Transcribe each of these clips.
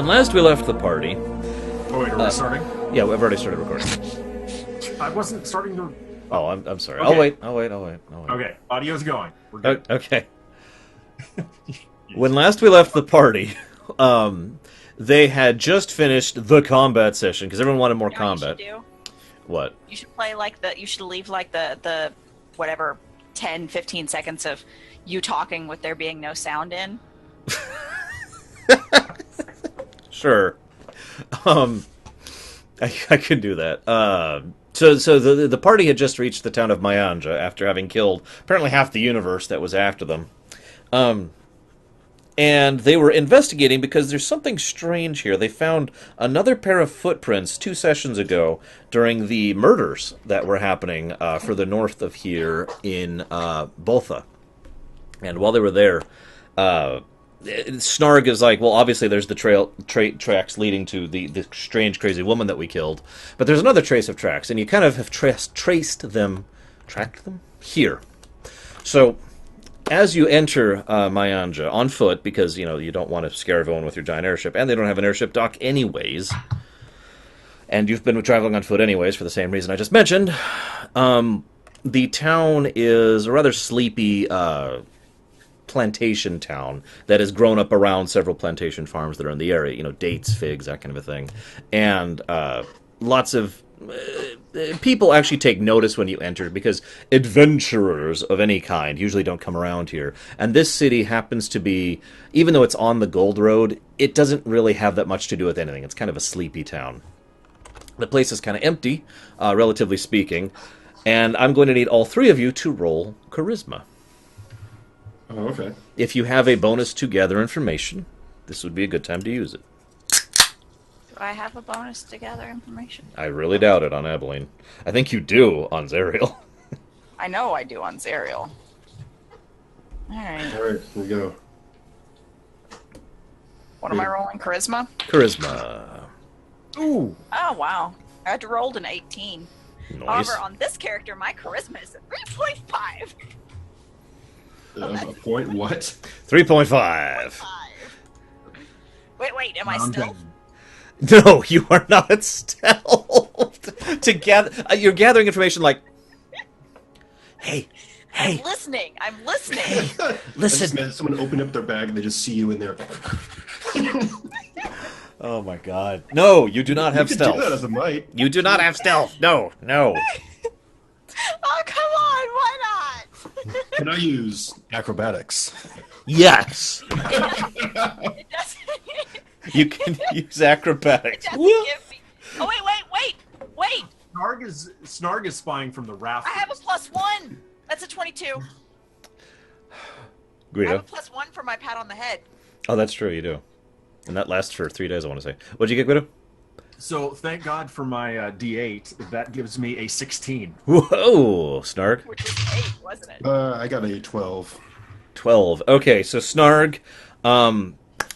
when last we left the party... Oh, wait, are we starting? Yeah, we've already started recording. I wasn't starting to... Oh, I'm sorry. Okay. I'll wait. Okay, audio's going. We're good. Okay. When last we left the party, they had just finished the combat session, because everyone wanted more combat. You should do? What? You should play you should leave the whatever 10, 15 seconds of you talking with there being no sound in. Sure. I could do that. So the party had just reached the town of Mayanja after having killed apparently half the universe that was after them. And they were investigating because there's something strange here. They found another pair of footprints 2 sessions ago during the murders that were happening further north of here in Botha. And while they were there, Snarg is like, well, obviously there's the tracks leading to the strange, crazy woman that we killed. But there's another trace of tracks, and you kind of have tracked them here. So... as you enter Mayanja on foot, because you don't want to scare everyone with your giant airship, and they don't have an airship dock anyways, and you've been traveling on foot anyways for the same reason I just mentioned, the town is a rather sleepy plantation town that has grown up around several plantation farms that are in the area, dates, figs, that kind of a thing, and lots of... people actually take notice when you enter because adventurers of any kind usually don't come around here. And this city happens to be, even though it's on the Gold Road, it doesn't really have that much to do with anything. It's kind of a sleepy town. The place is kind of empty, relatively speaking, and I'm going to need all 3 of you to roll Charisma. Oh, okay. If you have a bonus to gather information, this would be a good time to use it. Do I have a bonus to gather information? I really doubt it on Abilene. I think you do on Zariel. I know I do on Zariel. Alright. Alright, here we go. What am I rolling? Charisma? Charisma. Ooh! Oh, wow. I had to roll an 18. Nice. However, on this character, my charisma is a 3.5. A point what? 3.5. Wait, am I still? No, you are not stealth. You're gathering information like, hey. I'm listening. Listen. Someone opened up their bag and they just see you in there. Oh my god. No, you do not have You stealth. can do that as a might. You do not have stealth. No. Oh, come on. Why not? Can I use acrobatics? Yes. It doesn't. You can use acrobatics. It doesn't give me. Oh, wait. Snarg is spying from the raft. I have a +1. That's a 22. I Guido. have a +1 for my pat on the head. Oh, that's true. You do. And that lasts for 3 days, I want to say. What'd you get, Guido? So, thank God for my D8. That gives me a 16. Whoa, Snarg. Which was 8, wasn't it? I got a 12. 12. Okay, so Snarg,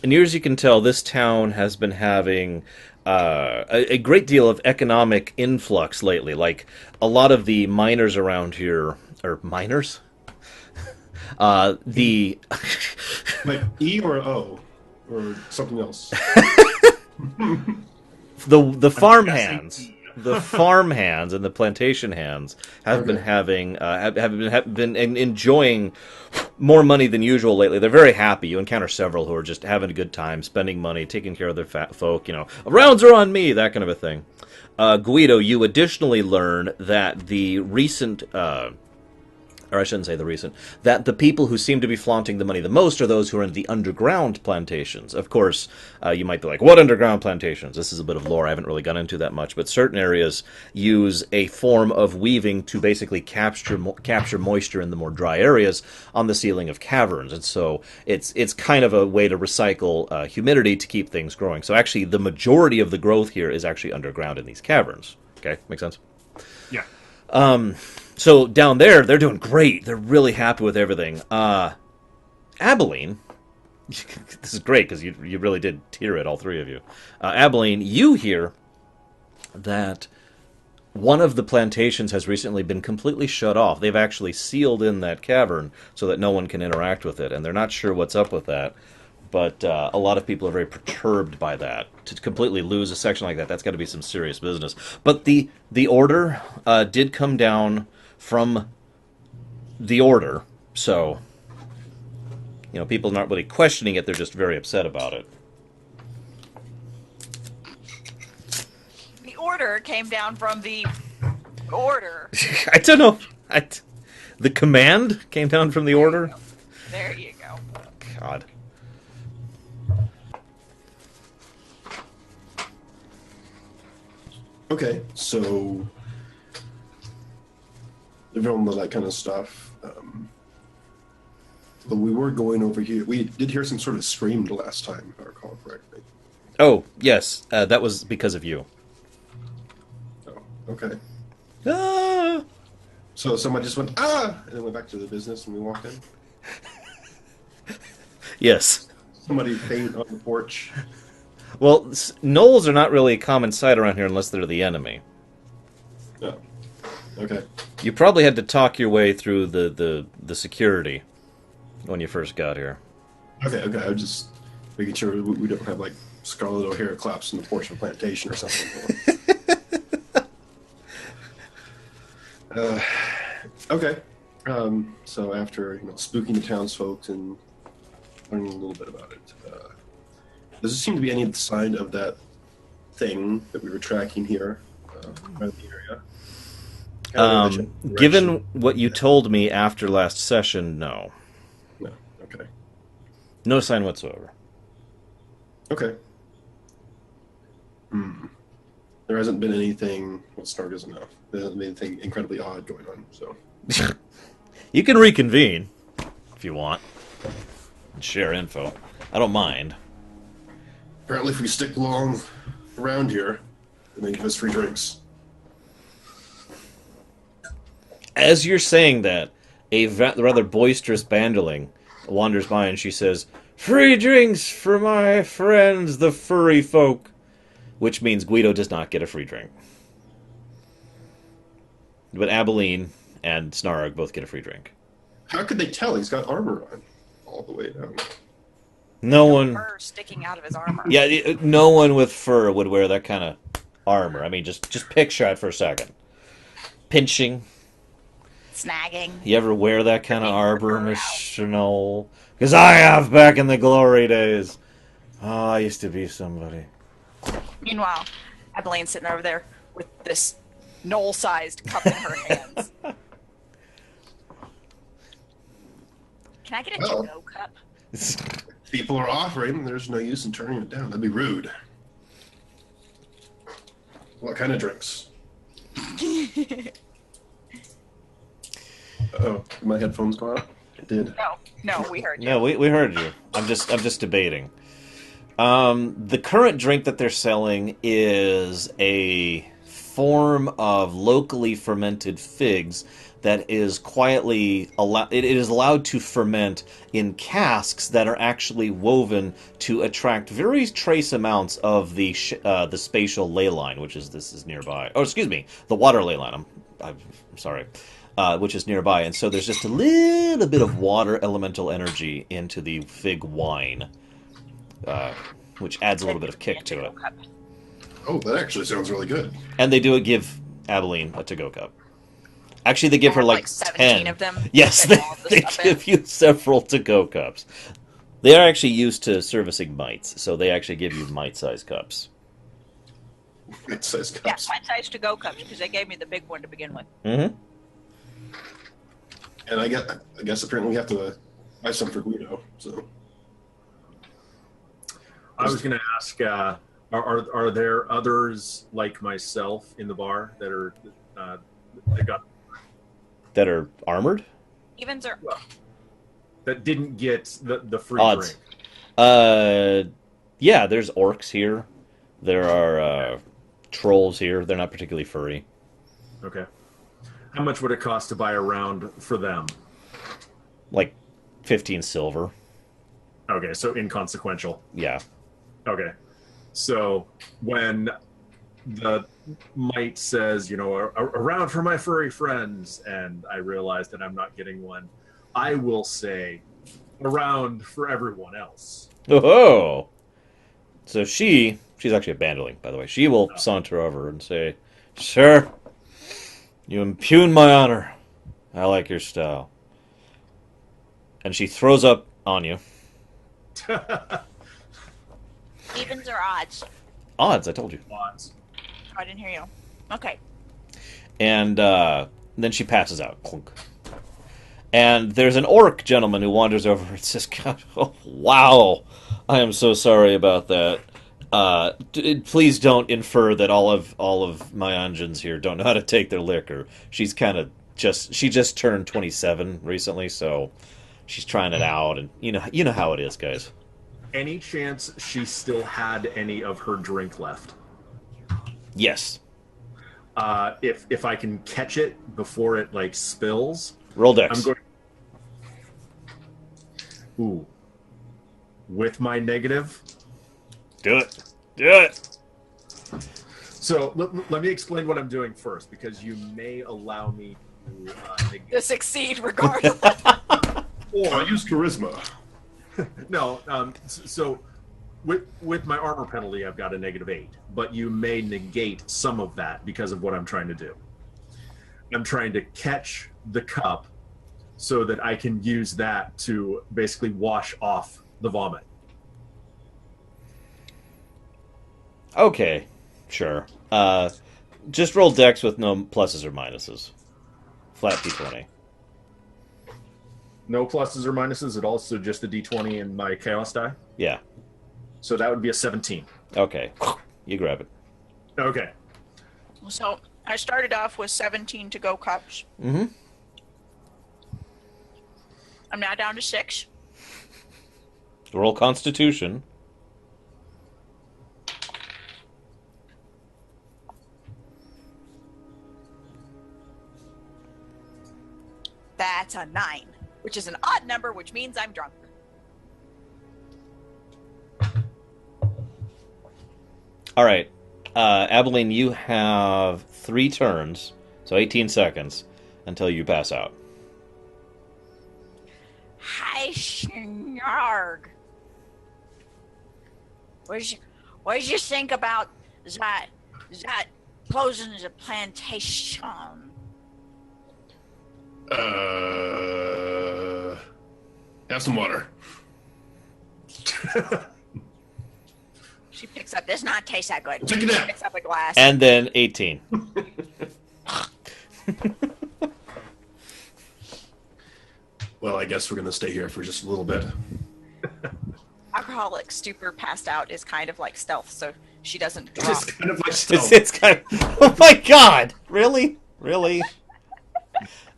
near as you can tell, this town has been having a great deal of economic influx lately. Like, a lot of the miners around here... Or miners? The... Like E or O? Or something else? the farmhands... The farmhands and the plantation hands have been having have been enjoying more money than usual lately. They're very happy. You encounter several who are just having a good time, spending money, taking care of their fat folk. Rounds are on me, that kind of a thing. Guido, you additionally learn that the recent. Or I shouldn't say the recent, that the people who seem to be flaunting the money the most are those who are in the underground plantations. Of course, you might be like, what underground plantations? This is a bit of lore I haven't really gone into that much, but certain areas use a form of weaving to basically capture moisture in the more dry areas on the ceiling of caverns, and so it's kind of a way to recycle humidity to keep things growing. So actually, the majority of the growth here is actually underground in these caverns. Okay, make sense? Yeah. So down there, they're doing great. They're really happy with everything. Abilene, this is great because you really did tier it, all 3 of you. Abilene, you hear that one of the plantations has recently been completely shut off. They've actually sealed in that cavern so that no one can interact with it, and they're not sure what's up with that. But a lot of people are very perturbed by that. To completely lose a section like that, that's got to be some serious business. But the order did come down from the order, so people aren't really questioning it. They're just very upset about it. The order came down from the order. I don't know. The command came down from the order? There you go. God. Okay, so all that kind of stuff. But we were going over here. We did hear some sort of scream the last time, if I recall correctly. Oh, yes. That was because of you. Oh, okay. Ah! So someone just went, ah! And then went back to the business and we walked in? Yes. Somebody faint on the porch. Well, gnolls are not really a common sight around here unless they're the enemy. Oh, okay. You probably had to talk your way through the security when you first got here. Okay. I was just making sure we don't have, like, Scarlet O'Hara collapse in the porch of a plantation or something. Okay. So after, spooking the townsfolk and learning a little bit about it, does there seem to be any sign of that thing that we were tracking here around the area? Given what you told me after last session, no. No. Okay. No sign whatsoever. Okay. There hasn't been anything. Well, Snark doesn't know. There hasn't been anything incredibly odd going on. So You can reconvene if you want and share info. I don't mind. apparently, if we stick along around here, then they give us free drinks. As you're saying that, a rather boisterous bandoling wanders by and she says, "Free drinks for my friends, the furry folk." Which means Guido does not get a free drink. But Abilene and Snarg both get a free drink. How could they tell? He's got armor on all the way down. No one... Fur sticking out of his armor. Yeah, no one with fur would wear that kind of armor. I mean, just picture it for a second. Pinching. Snagging. You ever wear that kind of armor, Mr. Knoll? Because I have back in the glory days. Oh, I used to be somebody. Meanwhile, Abilene's sitting over there with this knoll-sized cup in her hands. Can I get a Well. to-go cup? People are offering. There's no use in turning it down. That'd be rude. What kind of drinks? Oh, did my headphones go out? It did. No, we heard you. No, we heard you. I'm just debating. The current drink that they're selling is a form of locally fermented figs that is quietly it is allowed to ferment in casks that are actually woven to attract very trace amounts of the spatial ley line, which is this is nearby. Oh, excuse me, the water ley line. I'm sorry. Which is nearby, and so there's just a little bit of water elemental energy into the fig wine, which adds a little bit of kick to it. Oh, that actually sounds really good. And they do give Abilene a to-go cup. Actually, they give her like 17 10 of them. Yes, they give you several to-go cups. They are actually used to servicing mites, so they actually give you mite-sized cups. It says Yeah, cups. my size to-go cups, because they gave me the big one to begin with. Mm-hmm. And I guess apparently we have to buy some for Guido. So I was going to ask, are there others like myself in the bar that are That are armored? Evens are... that didn't get the free Odds. drink? Yeah, there's orcs here. There are trolls here. They're not particularly furry. Okay. How much would it cost to buy a round for them? Like 15 silver. Okay, so inconsequential. Yeah. Okay. So when the mite says, a round for my furry friends, and I realize that I'm not getting one, I will say a round for everyone else. Oh. So she's actually a bandoling, by the way. She will saunter over and say, "Sir, you impugn my honor. I like your style." And she throws up on you. Evens or odds? Odds, I told you. Odds. I didn't hear you. Okay. And then she passes out. Clunk. And there's an orc gentleman who wanders over and says, "God, oh, wow, I am so sorry about that. Please don't infer that all of my Anjans here don't know how to take their liquor. She's she just turned 27 recently, so she's trying it out, and you know how it is, guys." Any chance she still had any of her drink left? Yes. If I can catch it before it like spills, Roll dex. I'm going. Ooh. With my negative. Do it. Do it. So let me explain what I'm doing first, because you may allow me To succeed regardless. Or use charisma. No. So with my armor penalty, I've got a -8, but you may negate some of that because of what I'm trying to do. I'm trying to catch the cup so that I can use that to basically wash off the vomit. Okay. Sure. Just roll dex with no pluses or minuses. Flat d20. No pluses or minuses at all, so just a d20 and my chaos die. Yeah. So that would be a 17. Okay. You grab it. Okay. So I started off with 17 to go cups. Mm-hmm. I'm now down to 6. Roll Constitution. That's a 9, which is an odd number, which means I'm drunk. All right. Abilene, you have 3 turns, so 18 seconds, until you pass out. Hi, Snarg. What did you think about that closing the plantation? Have some water. She picks up. Does not taste that good. Take a She nap. picks up a glass. And then 18. Well, I guess we're going to stay here for just a little bit. Alcoholic stupor passed out is kind of like stealth, so she doesn't drop. It's kind of like stealth. It's kind of, oh my god! Really? Really?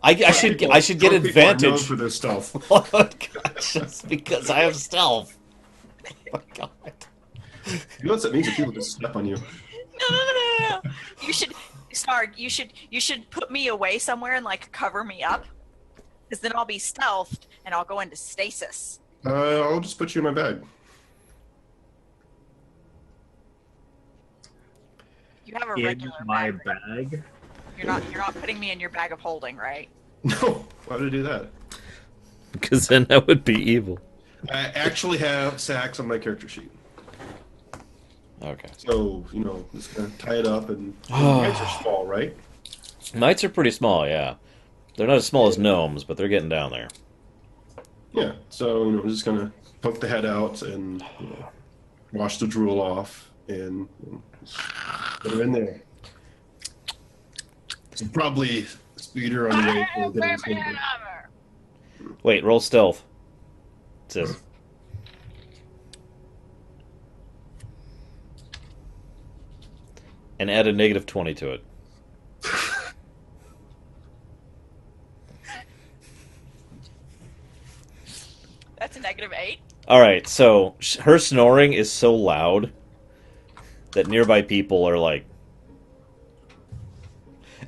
I should get Drunk people are known advantage. for their stealth. Oh my god, just because I have stealth. Oh my god. You know what that means? That people just step on you. No. You should, Snarg. You should put me away somewhere and like cover me up, because then I'll be stealthed and I'll go into stasis. I'll just put you in my bag. You have a In regular my bag. bag. You're not putting me in your bag of holding, right? No, why would I do that? Because then that would be evil. I actually have sacks on my character sheet. Okay. So, just gonna tie it up and mites are small, right? Mites are pretty small, yeah. They're not as small as gnomes, but they're getting down there. Yeah. So, I'm just gonna poke the head out and wash the drool off and put her in there. So probably speed her on the way for getting something. Wait, roll stealth. It says. And add a -20 to it. That's a -8. All right, so her snoring is so loud that nearby people are like,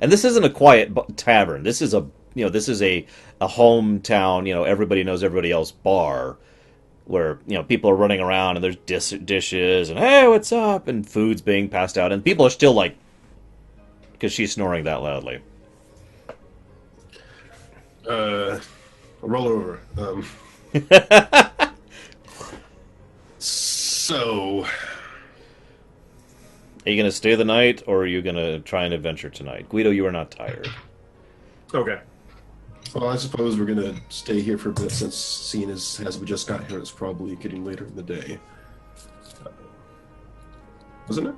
and this isn't a quiet tavern. This is a hometown. Everybody knows everybody else bar where people are running around and there's dishes and hey, what's up, and food's being passed out, and people are still like, because she's snoring that loudly. Roll over. So, Are you going to stay the night, or are you going to try an adventure tonight? Guido, you are not tired. Okay. well, I suppose we're gonna stay here for a bit since seeing as we just got here, it's probably getting later in the day. Wasn't it?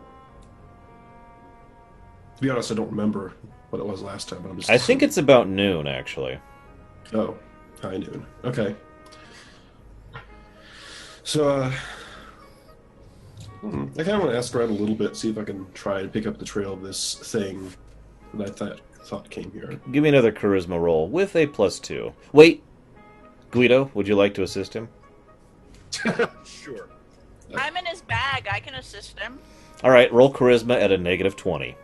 To be honest, I don't remember what it was last time, but I'm just I think it's about noon, actually. Oh, high noon. Okay. So, I kind of want to ask around a little bit, see if I can try and pick up the trail of this thing that I thought came here. Give me another charisma roll with a +2. Wait, Guido, would you like to assist him? Sure. I'm in his bag. I can assist him. All right, roll charisma at a -20.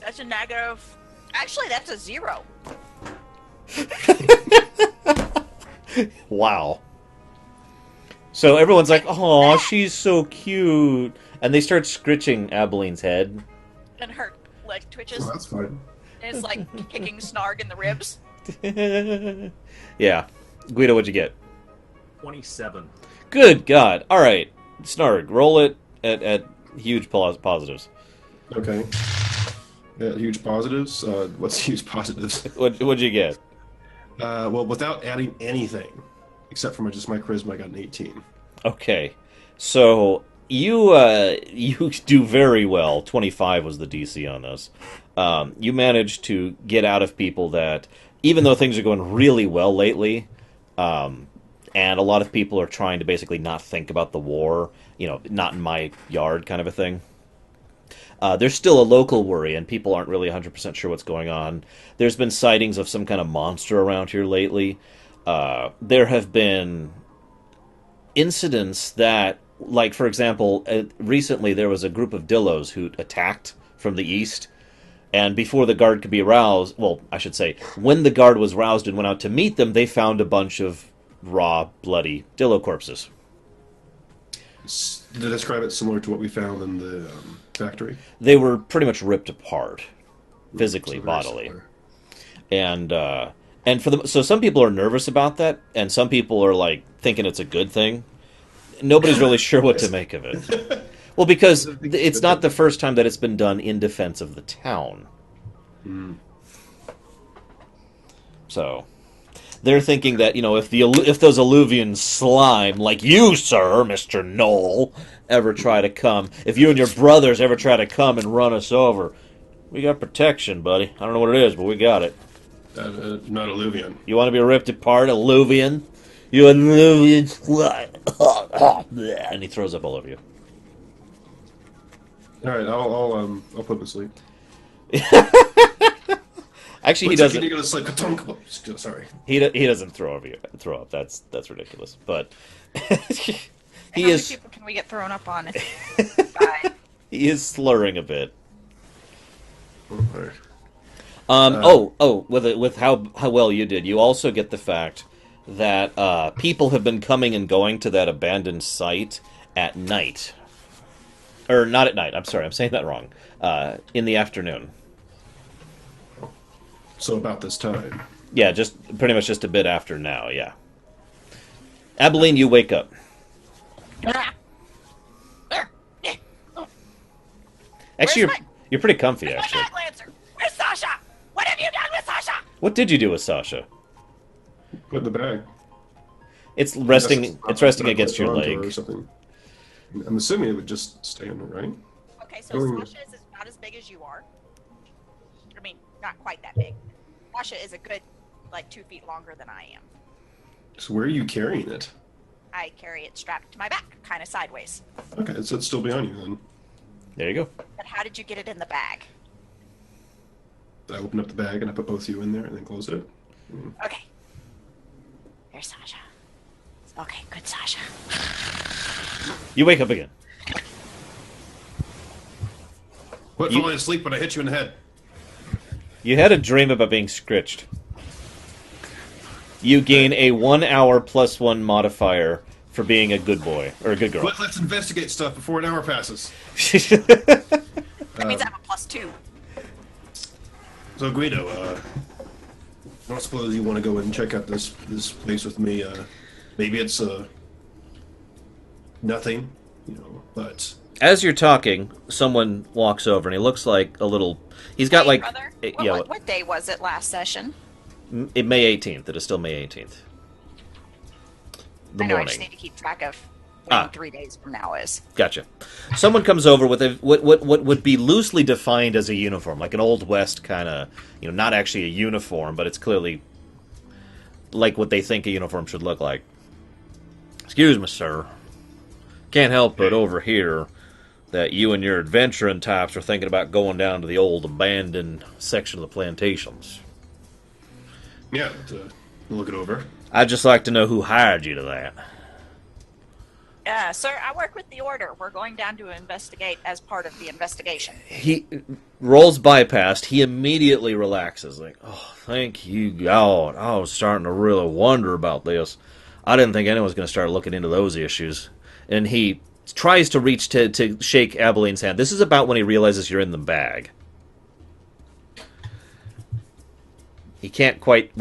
That's a negative. Actually, that's a 0. Wow. So everyone's like, "Oh, she's so cute," and they start scritching Abeline's head. And her leg twitches. Oh, that's fine. And it's like kicking Snarg in the ribs. Yeah, Guido, what'd you get? 27. Good God! All right, Snarg, roll it at huge positives. Okay. Yeah, huge positives. What's huge positives? What'd you get? Well, without adding anything, except for just my charisma, I got an 18. Okay, so you do very well. 25 was the DC on this. You managed to get out of people that, even though things are going really well lately, and a lot of people are trying to basically not think about the war, not in my yard kind of a thing. There's still a local worry, and people aren't really 100% sure what's going on. There's been sightings of some kind of monster around here lately. There have been incidents that, like, for example, recently there was a group of Dillos who attacked from the east, and before the guard could be aroused, well, I should say, when the guard was roused and went out to meet them, they found a bunch of raw, bloody Dillo corpses. To describe it similar to what we found in the factory. They were pretty much ripped apart, physically, So very bodily. similar. And so some people are nervous about that, and some people are like thinking it's a good thing. Nobody's really sure what to make of it. Well, because it's not the first time that it's been done in defense of the town. Mm. So they're thinking that, if those alluvian slime, like you, sir, Mr. Knoll, ever try to come, if you and your brothers ever try to come and run us over, we got protection, buddy. I don't know what it is, but we got it. Not alluvian. You want to be ripped apart, alluvian? You alluvian slime. And he throws up all over you. All right, I'll put him to sleep. Actually, he Wait, doesn't. You go to sleep. Sorry. He doesn't throw up. That's ridiculous. But How many people can we get thrown up on? Bye. he is slurring a bit. All right. With how well you did, you also get the fact that people have been coming and going to that abandoned site at night. Or not at night. I'm sorry, I'm saying that wrong. In the afternoon. So about this time. Yeah, just pretty much just a bit after now. Yeah. Abilene, you wake up. Actually, you're pretty comfy. Where's Actually, my bag, Lancer? Where's Sasha? What have you done with Sasha? what did you do with Sasha? Put in the bag. It's resting. It's resting against your Onto her or leg. something. I'm assuming it would just stay on her, right? Okay, so Sasha is about as big as you are. I mean, not quite that big. Sasha is a good, 2 feet longer than I am. So where are you carrying it? I carry it strapped to my back, kind of sideways. Okay, so it's still behind you then. There you go. But how did you get it in the bag? I opened up the bag and I put both of you in there and then closed it. Okay. There's Sasha. Okay, good Sasha. You wake up again. What falling asleep when I hit you in the head? You had a dream about being scritched. You gain a 1 hour +1 modifier for being a good boy or a good girl. Let's investigate stuff before an hour passes. That means I have a +2. So Guido, I don't suppose you want to go and check out this place with me. Maybe it's nothing, but As you're talking, someone walks over, and he looks like a little... He's got, Hey, like... brother. yeah, What day was it last session? May 18th. It is still May 18th. The I know. I morning. just need to keep track of when Ah. 3 days from now is. Gotcha. Someone comes over with what would be loosely defined as a uniform, like an Old West kind of, not actually a uniform, but it's clearly like what they think a uniform should look like. Excuse me, sir. Can't help but overhear that you and your adventuring types are thinking about going down to the old abandoned section of the plantations. yeah, to look it over. I'd just like to know who hired you to that. Sir, I work with the Order. We're going down to investigate as part of the investigation. He rolls by past. He immediately relaxes. Like, oh, thank you, God. I was starting to really wonder about this. I didn't think anyone was going to start looking into those issues. And he tries to reach to shake Abeline's hand. This is about when he realizes you're in the bag. He can't quite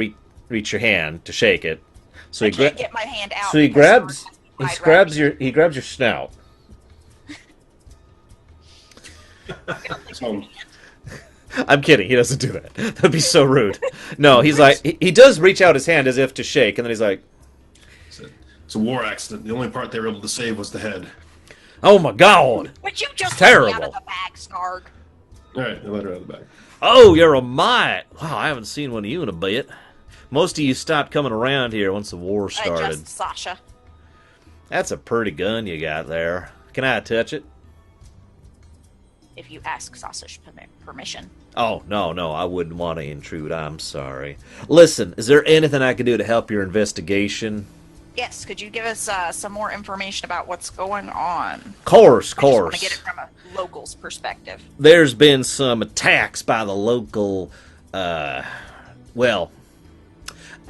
reach your hand to shake it. So I can't get my hand out. So he because grabs Sword has to be he grabs your snout. So, I'm kidding. He doesn't do that. That'd be so rude. No, he's like he does reach out his hand as if to shake, and then he's like, it's a war accident. The only part they were able to save was the head. "Oh my God!" Would you just Terrible. let me out of the bag, Snarg? All right, I let her out of the bag. Oh, you're a mite. Wow, I haven't seen one of you in a bit. Most of you stopped coming around here once the war started. Just Sasha. That's a pretty gun you got there. Can I touch it? If you ask Sasha's permission. Oh, no, I wouldn't want to intrude. I'm sorry. Listen, is there anything I can do to help your investigation? Yes, could you give us some more information about what's going on? Course. I just want to get it from a local's perspective. There's been some attacks by the local,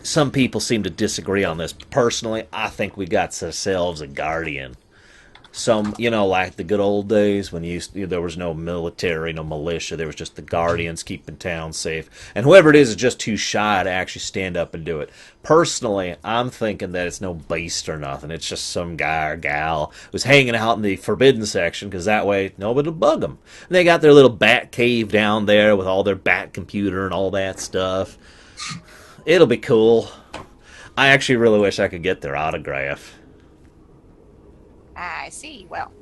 some people seem to disagree on this. Personally, I think we got ourselves a guardian. Some, like the good old days when there was no military, no militia. There was just the guardians keeping town safe. And whoever it is just too shy to actually stand up and do it. Personally, I'm thinking that it's no beast or nothing. It's just some guy or gal who's hanging out in the forbidden section because that way nobody will bug them. And they got their little bat cave down there with all their bat computer and all that stuff. It'll be cool. I actually really wish I could get their autograph. I see. Well,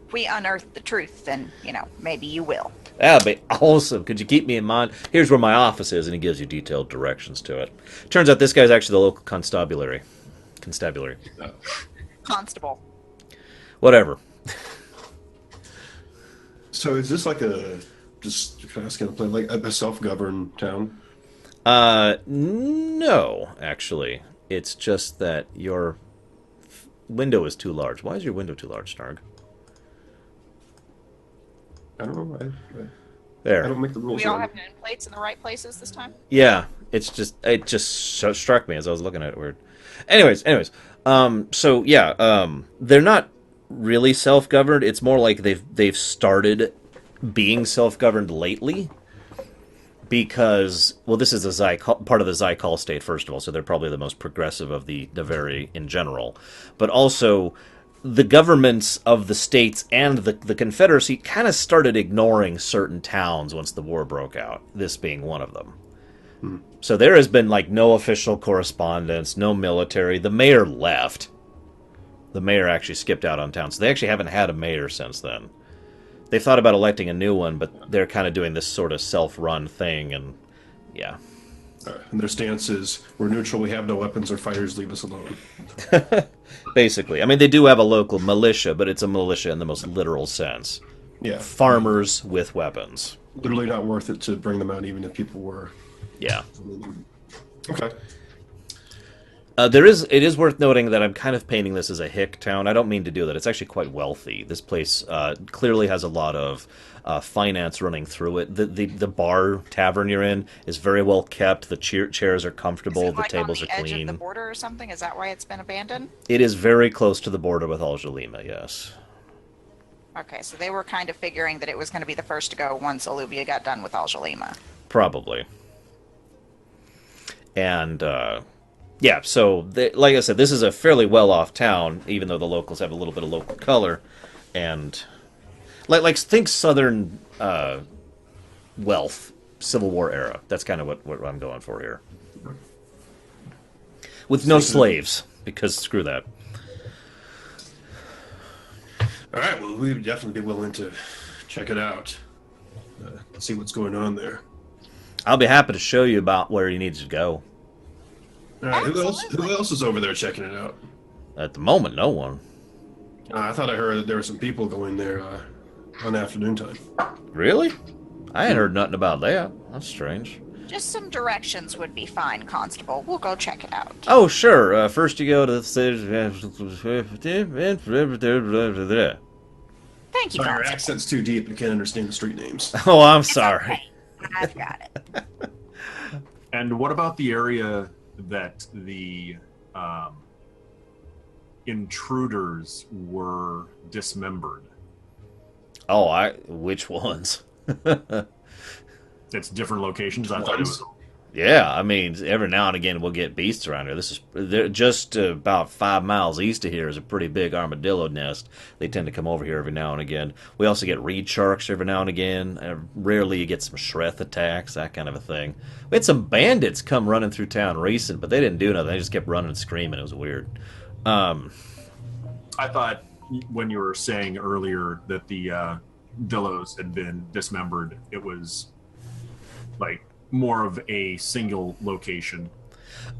if we unearth the truth, then, maybe you will. That'd be awesome. Could you keep me in mind? Here's where my office is, and he gives you detailed directions to it. Turns out this guy's actually the local constabulary. Constable. Whatever. So is this like just kind of skin play, like a self-governed town? No, actually. It's just that your window is too large. Why is your window too large, Snarg? I don't know. There. I don't make the rules. We all have nameplates in the right places this time? Yeah, it just struck me as I was looking at it weird. Anyways, they're not really self-governed. It's more like they've started being self-governed lately. Because, this is part of the Zykal state, first of all, so they're probably the most progressive of the Navari in general. But also, the governments of the states and the Confederacy kind of started ignoring certain towns once the war broke out, this being one of them. So there has been, no official correspondence, no military. The mayor left. The mayor actually skipped out on town, so they actually haven't had a mayor since then. They've thought about electing a new one, but they're kind of doing this sort of self-run thing, and yeah. And their stance is, we're neutral, we have no weapons or fighters, leave us alone. Basically. I mean, they do have a local militia, but it's a militia in the most literal sense. Yeah. Farmers with weapons. Literally not worth it to bring them out, even if people were. Yeah. Okay. It is worth noting that I'm kind of painting this as a hick town. I don't mean to do that. It's actually quite wealthy. This place clearly has a lot of finance running through it. The bar tavern you're in is very well kept. The chairs are comfortable. Is it the tables on the are edge clean. of the border or something? Is that why it's been abandoned? It is very close to the border with Al-Jalima, yes. Okay, so they were kind of figuring that it was going to be the first to go once Olivia got done with Al-Jalima. Probably. And Yeah, so like I said, this is a fairly well-off town, even though the locals have a little bit of local color, and like think Southern wealth, Civil War era. That's kind of what I'm going for here, with no slaves, because screw that. All right, well, we'd definitely be willing to check it out, see what's going on there. I'll be happy to show you about where you need to go. All right, who Absolutely. else is over there checking it out? At the moment, no one. I thought I heard that there were some people going there on afternoon time. Really? I ain't heard nothing about that. That's strange. Just some directions would be fine, Constable. We'll go check it out. Oh, sure. First you go to the city. Thank you, Sorry, your Constable. accent's too deep. I can't understand the street names. Oh, I'm sorry. Okay. I've got it. And what about the area that the intruders were dismembered? Oh, which ones? It's different locations. I thought it was. Yeah, I mean, every now and again we'll get beasts around here. They're just about 5 miles east of here is a pretty big armadillo nest. They tend to come over here every now and again. We also get reed sharks every now and again. Rarely you get some shreth attacks, that kind of a thing. We had some bandits come running through town recent, but they didn't do nothing. They just kept running and screaming. It was weird. I thought when you were saying earlier that the Dillos had been dismembered, it was like more of a single location.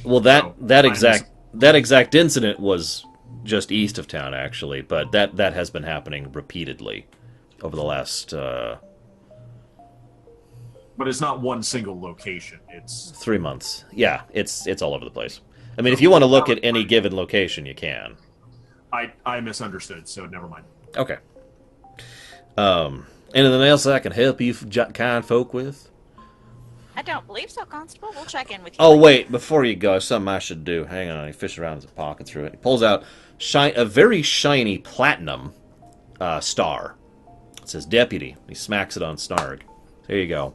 Well, that exact incident was just east of town, actually, but that has been happening repeatedly over the last But it's not one single location. It's 3 months. Yeah, it's all over the place. I mean, if you want to look at any given location, you can. I misunderstood, so never mind. Okay. Anything else I can help you kind folk with? I don't believe so, Constable. We'll check in with you. Oh, later. wait, before you go, something I should do. Hang on, he fishes around his pocket through it. He pulls out a very shiny platinum star. It says Deputy. He smacks it on Snarg. There you go.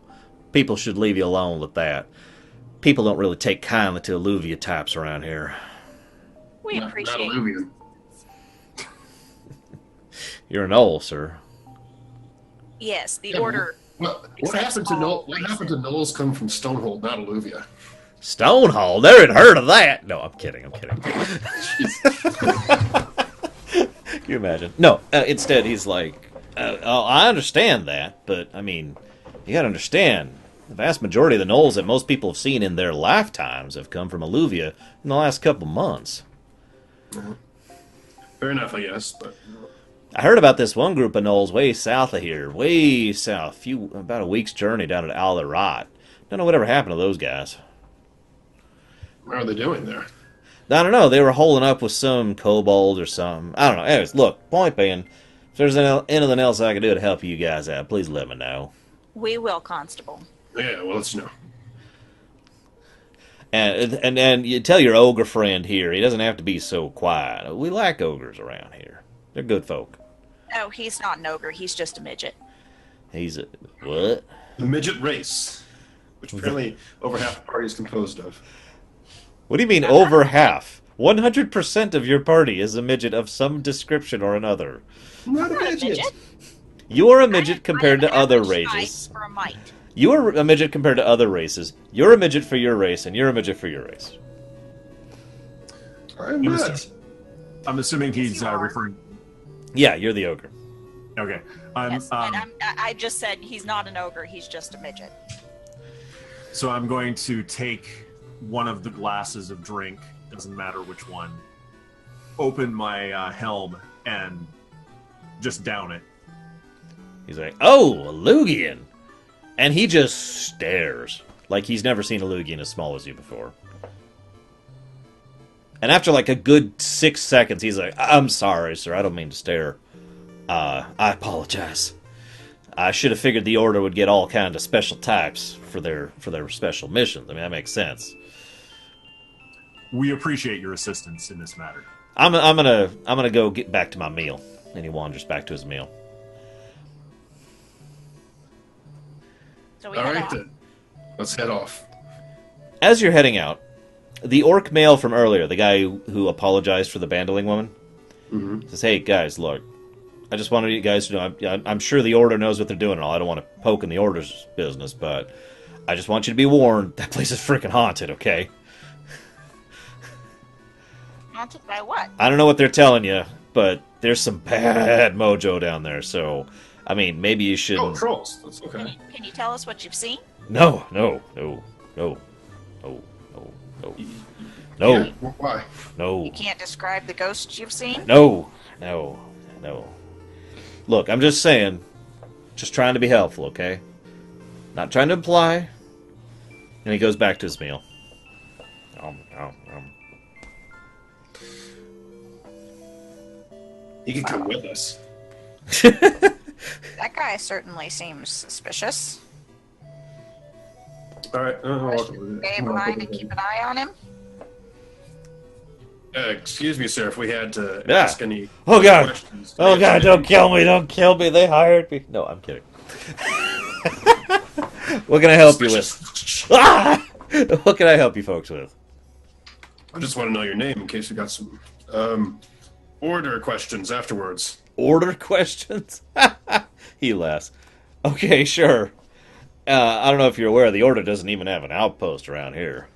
People should leave you alone with that. People don't really take kindly to Alluvia types around here. We Not appreciate it. Alluvian. You're an owl, sir. Yes, the Yeah, order. What Accepts happened to all What happened to Knowles come from Stonehold, not Alluvia? Stonehall? Never even heard of that. No, I'm kidding. Can you imagine? No, instead he's like, oh, I understand that, but, I mean, you gotta understand, the vast majority of the gnolls that most people have seen in their lifetimes have come from Alluvia in the last couple months. Fair enough, I guess. But I heard about this one group of gnolls way south of here, way south, about a week's journey down at Al Arat. Don't know whatever happened to those guys. what are they doing there? I don't know. They were holding up with some kobold or something. I don't know. Anyways, look, point being, if there's anything else I can do to help you guys out, please let me know. We will, Constable. Yeah, well, let's know. And you tell your ogre friend here, he doesn't have to be so quiet. We like ogres around here. They're good folk. No, he's not an ogre. He's just a midget. He's a... What? The midget race, which apparently over half the party is composed of. What do you mean over half? 100% of your party is a midget of some description or another. Not a Not a midget. midget. You are a midget compared I to am other average races. size for a mite. You are a midget compared to other races. You're a midget for your race, and you're a midget for your race. I'm not. I'm assuming he's You are. referring. Yeah, you're the ogre. Okay. Yes, and I just said he's not an ogre. He's just a midget. So I'm going to take one of the glasses of drink, doesn't matter which one, open my helm, and just down it. He's like, oh, a Lugian. And he just stares. Like he's never seen a Lugian as small as you before. And after like a good 6 seconds, he's like, I'm sorry, sir. I don't mean to stare. I apologize. I should have figured the Order would get all kinds of special types for their special missions. I mean, that makes sense. We appreciate your assistance in this matter. I'm gonna go get back to my meal. And he wanders back to his meal. So we All head right off. then. Let's head off. As you're heading out, the orc male from earlier, the guy who apologized for the bandling woman, Mm-hmm. says, "Hey guys, look, I just wanted you guys to know. I'm sure the order knows what they're doing and all. I don't want to poke in the order's business, but I just want you to be warned. That place is freaking haunted. Okay? Haunted by what? I don't know what they're telling you, but there's some bad mojo down there. So, I mean, maybe you should." Oh, trolls. That's Can okay. you, can you tell us what you've seen? No, no, no, no, no, no, no, no, Yeah, why? no. You can't describe the ghosts you've seen? No, no, no. Look, I'm just saying, just trying to be helpful, okay? Not trying to imply. And he goes back to his meal. Um. He can come with us. That guy certainly seems suspicious. All right. I should stay behind and keep an eye on him. Excuse me, sir, if we had to Yeah. ask any Oh god! questions. Oh god! Don't kill me! Don't kill me! They hired me. No, I'm kidding. What can I help you with? Ah! What can I help you folks with? I just want to know your name in case we got some order questions afterwards. Order questions? He laughs. Okay, sure. I don't know if you're aware, the Order doesn't even have an outpost around here.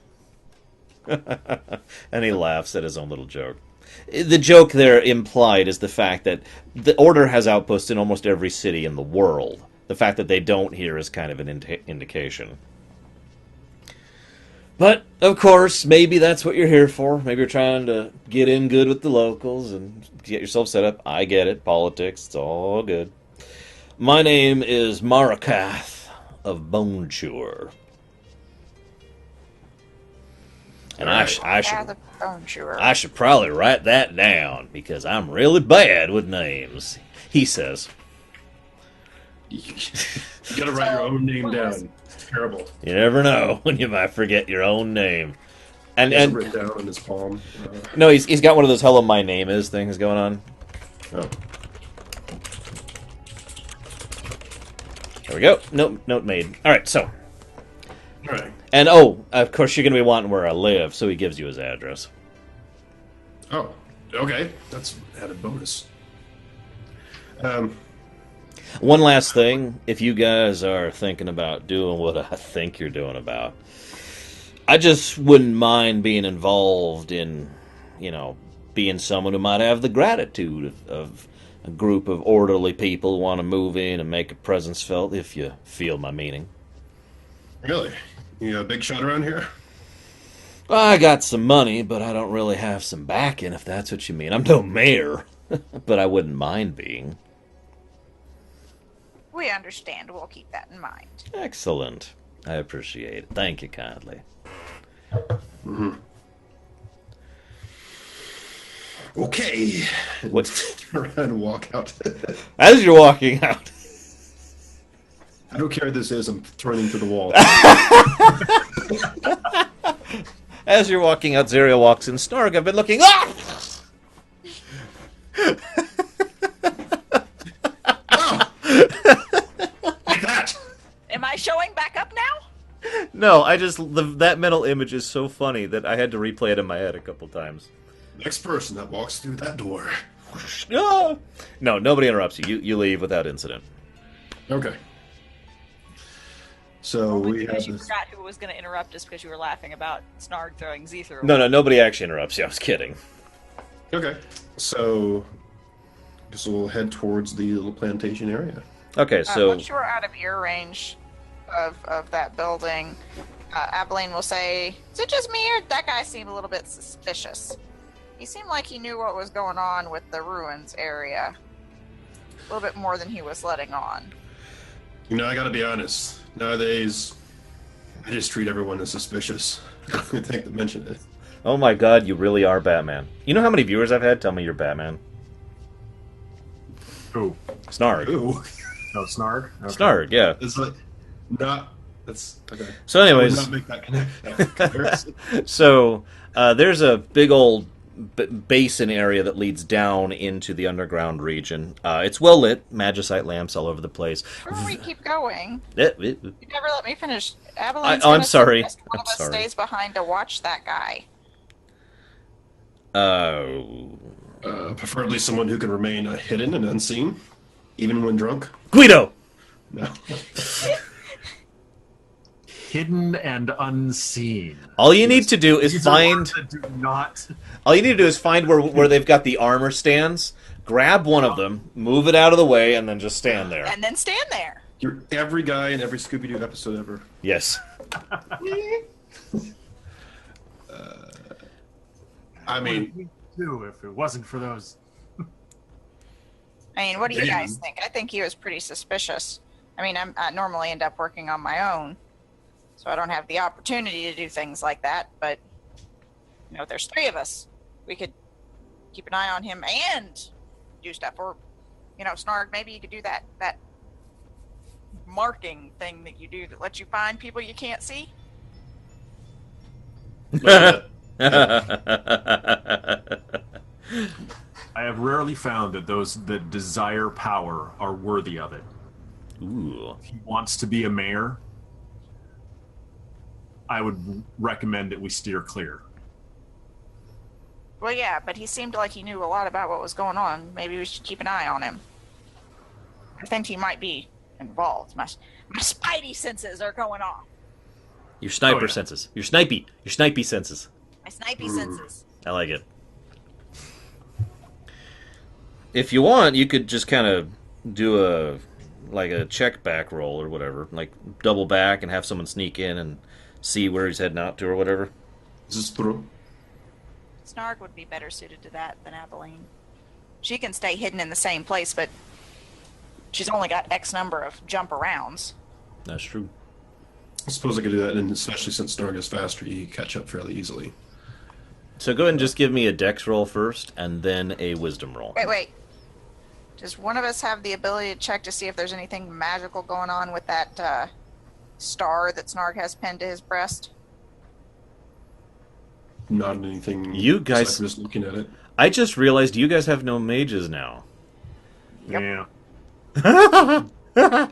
And he laughs at his own little joke. The joke there implied is the fact that the Order has outposts in almost every city in the world. The fact that they don't here is kind of an indication. But, of course, maybe that's what you're here for. Maybe you're trying to get in good with the locals and get yourself set up. I get it. Politics. It's all good. My name is Marakath of Bone Chewer. And I should probably write that down because I'm really bad with names, he says. You gotta write your own name down. It's terrible. You never know when you might forget your own name. He has it And written down on his palm. no, he's got one of those "Hello, my name is" things going on. Oh. There we go. Note made. All right, so. All right. And, oh, of course, you're going to be wanting where I live, so he gives you his address. Oh, okay. That's added bonus. One last thing, if you guys are thinking about doing what I think you're doing about, I just wouldn't mind being involved in, being someone who might have the gratitude of a group of orderly people who want to move in and make a presence felt, if you feel my meaning. Really? You a big shot around here? Well, I got some money, but I don't really have some backing, if that's what you mean. I'm no mayor, but I wouldn't mind being. We understand. We'll keep that in mind. Excellent. I appreciate it. Thank you kindly. Mm-hmm. Okay. What? Turn around and walk out. As you're walking out, I don't care what this is. I'm turning to the wall. as you're walking out, Zerial walks in. Snorg, I've been looking. Ah! Like that. Am I showing back up now? No, that mental image is so funny that I had to replay it in my head a couple times. Next person that walks through that door. Ah! No, nobody interrupts you. You leave without incident. Okay. So we have Because you this. forgot who was going to interrupt us because you were laughing about Snarg throwing Z through. No, nobody actually interrupts you. I was kidding. Okay. So, guess we'll head towards the little plantation area. Okay, so Once you are out of ear range of that building, Abilene will say, "Is it just me or that guy seemed a little bit suspicious? He seemed like he knew what was going on with the ruins area. A little bit more than he was letting on." I gotta be honest. Nowadays, I just treat everyone as suspicious. I think to mention it. oh my god, you really are Batman. You know how many viewers I've had tell me you're Batman? Who? Snarg. Ooh. Oh, Snarg? Okay. Snarg, yeah. It's like, not. That's okay. So anyways, I would not make that comparison. so there's a big old basin area that leads down into the underground region. It's well lit, magicite lamps all over the place. Before we keep going, Eh, you never let me finish. Abeline's I'm gonna sorry. suggest one I'm of us sorry. stays behind to watch that guy. Uh, Preferably someone who can remain hidden and unseen, even when drunk. Guido. No. Hidden and unseen. All you need to do is These are find. words that do not. All you need to do is find where they've got the armor stands. Grab one of them, move it out of the way, and then just stand there. And then stand there. You're every guy in every Scooby-Doo episode ever. Yes. I mean, What would we do if it wasn't for those? I mean, what do you Damn. guys think? I think he was pretty suspicious. I mean, I normally end up working on my own, so I don't have the opportunity to do things like that. But there's three of us. We could keep an eye on him and do stuff. Or, Snarg, maybe you could do that marking thing that you do that lets you find people you can't see. I have rarely found that those that desire power are worthy of it. Ooh. If he wants to be a mayor, I would recommend that we steer clear. Well, yeah, but he seemed like he knew a lot about what was going on. Maybe we should keep an eye on him. I think he might be involved. My spidey senses are going off. Your sniper Oh, yeah. senses. Your snipey senses. My snipey senses. I like it. If you want, you could just kind of do a check back roll or whatever, like double back and have someone sneak in and see where he's heading out to or whatever. this is through. Snarg would be better suited to that than Abilene. She can stay hidden in the same place, but she's only got X number of jump arounds. That's true. I suppose I could do that, and especially since Snarg is faster, he can catch up fairly easily. So go ahead and just give me a dex roll first, and then a wisdom roll. Wait. Does one of us have the ability to check to see if there's anything magical going on with that star that Snarg has pinned to his breast? Not anything. You guys- aside from just looking at it. I just realized you guys have no mages now. Yep. Yeah.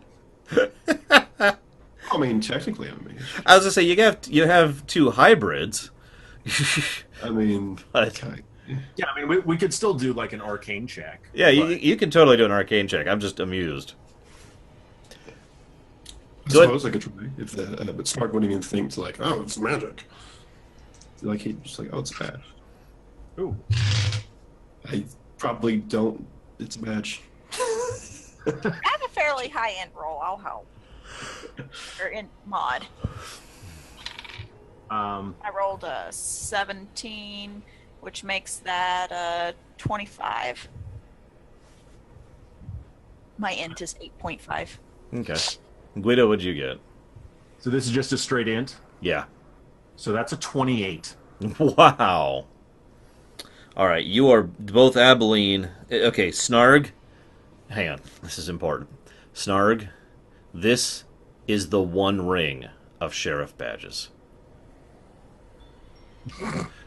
I mean, technically, I'm a mage. I was gonna say you have two hybrids. I mean, But- okay. Yeah, I mean, we could still do like an arcane check. Yeah, but- you can totally do an arcane check. I'm just amused. I Good. suppose I could try if but Snarg wouldn't even think like, oh, it's magic. Like he'd just like, oh, it's a badge. Ooh. I probably don't. It's a badge. I have a fairly high end roll. I'll help. Or in mod. I rolled a 17, which makes that a 25. My int is 8.5. Okay. Guido, what'd you get? So this is just a straight int. Yeah. So that's a 28. Wow. All right, you are both Abilene. Okay, Snarg. Hang on, this is important. Snarg, this is the one ring of sheriff badges.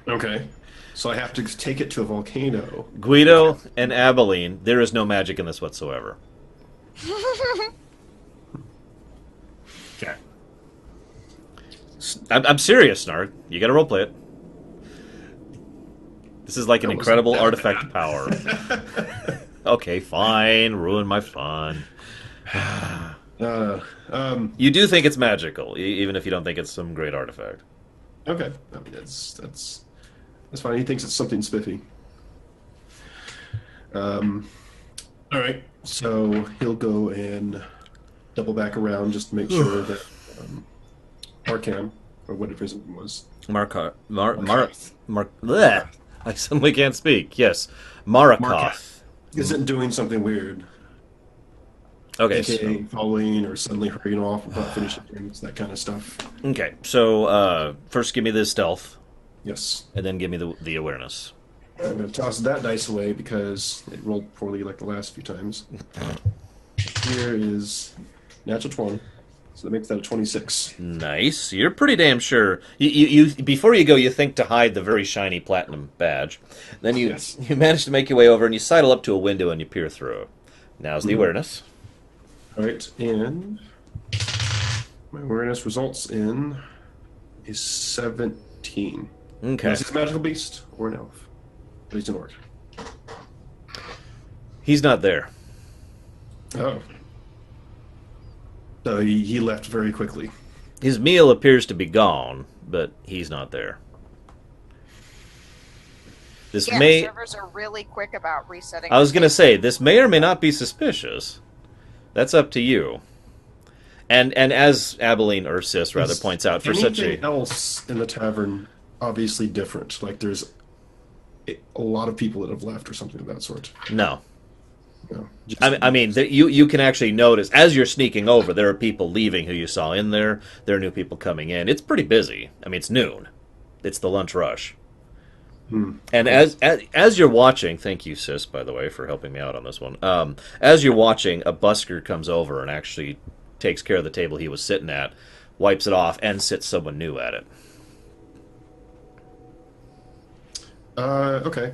Okay. So I have to take it to a volcano. Guido and Abilene, there is no magic in this whatsoever. Okay. I'm serious, Snarg. You gotta roleplay it. This is like an That wasn't incredible that artifact bad. power. Okay, fine. Ruin my fun. You do think it's magical, even if you don't think it's some great artifact. Okay. I mean, that's fine. He thinks it's something spiffy. All right. So he'll go and double back around just to make sure that Arkham, or whatever his name was. Bleh. I suddenly can't speak. Yes, Marakoth. Isn't doing something weird. Okay, AKA following or suddenly hurrying off without finishing things, that kind of stuff. okay. So first, give me the stealth, Yes. and then give me the awareness. I'm going to toss that dice away because it rolled poorly like the last few times. Here is natural 20. So that makes that a 26. Nice. You're pretty damn sure. You before you go, you think to hide the very shiny platinum badge. Then you Yes. you manage to make your way over, and you sidle up to a window and you peer through. Now's the awareness. All right, and my awareness results in a 17. Okay. Is it a magical beast or an elf? But he's an orc. He's not there. Oh. So he left very quickly. His meal appears to be gone, but he's not there. This Yeah, may... servers are really quick about resetting. I was going to say, this may or may not be suspicious. That's up to you. And as Abilene, or Sis, rather, points out, for such a... Anything else in the tavern obviously different? Like there's a lot of people that have left or something of that sort? No. No. I mean, you can actually notice, as you're sneaking over, there are people leaving who you saw in there. There are new people coming in. It's pretty busy. I mean, it's noon. It's the lunch rush. And as you're watching, thank you, Sis, by the way, for helping me out on this one. As you're watching, a busker comes over and actually takes care of the table he was sitting at, wipes it off, and sits someone new at it. Okay.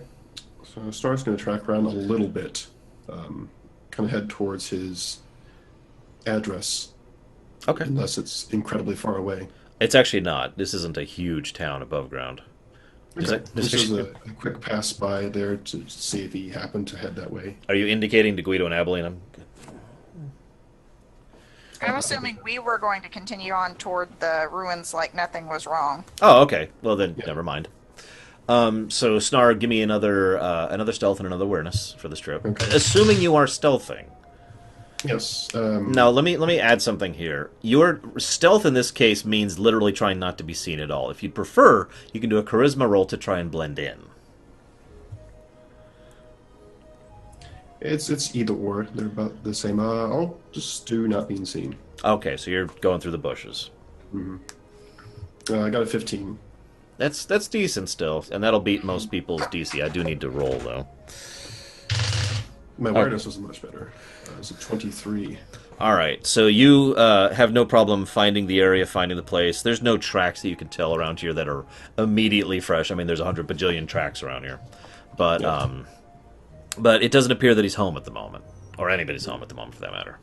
So Star's going to track around a little bit, kind of head towards his address. Okay. Unless it's incredibly far away. It's actually not. This isn't a huge town above ground. Okay. This is a quick pass by there to see if he happened to head that way. Are you indicating to Guido and Abilene? I'm assuming we were going to continue on toward the ruins like nothing was wrong. Oh, okay. Well, then, never mind. So, Snar, give me another stealth and another awareness for this trip. Okay. Assuming you are stealthing. Yes. Now, let me add something here. Your stealth in this case means literally trying not to be seen at all. If you'd prefer, you can do a charisma roll to try and blend in. It's either or. They're about the same. I'll just do not being seen. Okay, so you're going through the bushes. I got a 15. That's decent still, and that'll beat most people's DC. I do need to roll, though. My awareness was much better. It was a 23. All right, so you have no problem finding the area, finding the place. There's no tracks that you can tell around here that are immediately fresh. I mean, there's 100 bajillion tracks around here. But but it doesn't appear that he's home at the moment, or anybody's home at the moment, for that matter.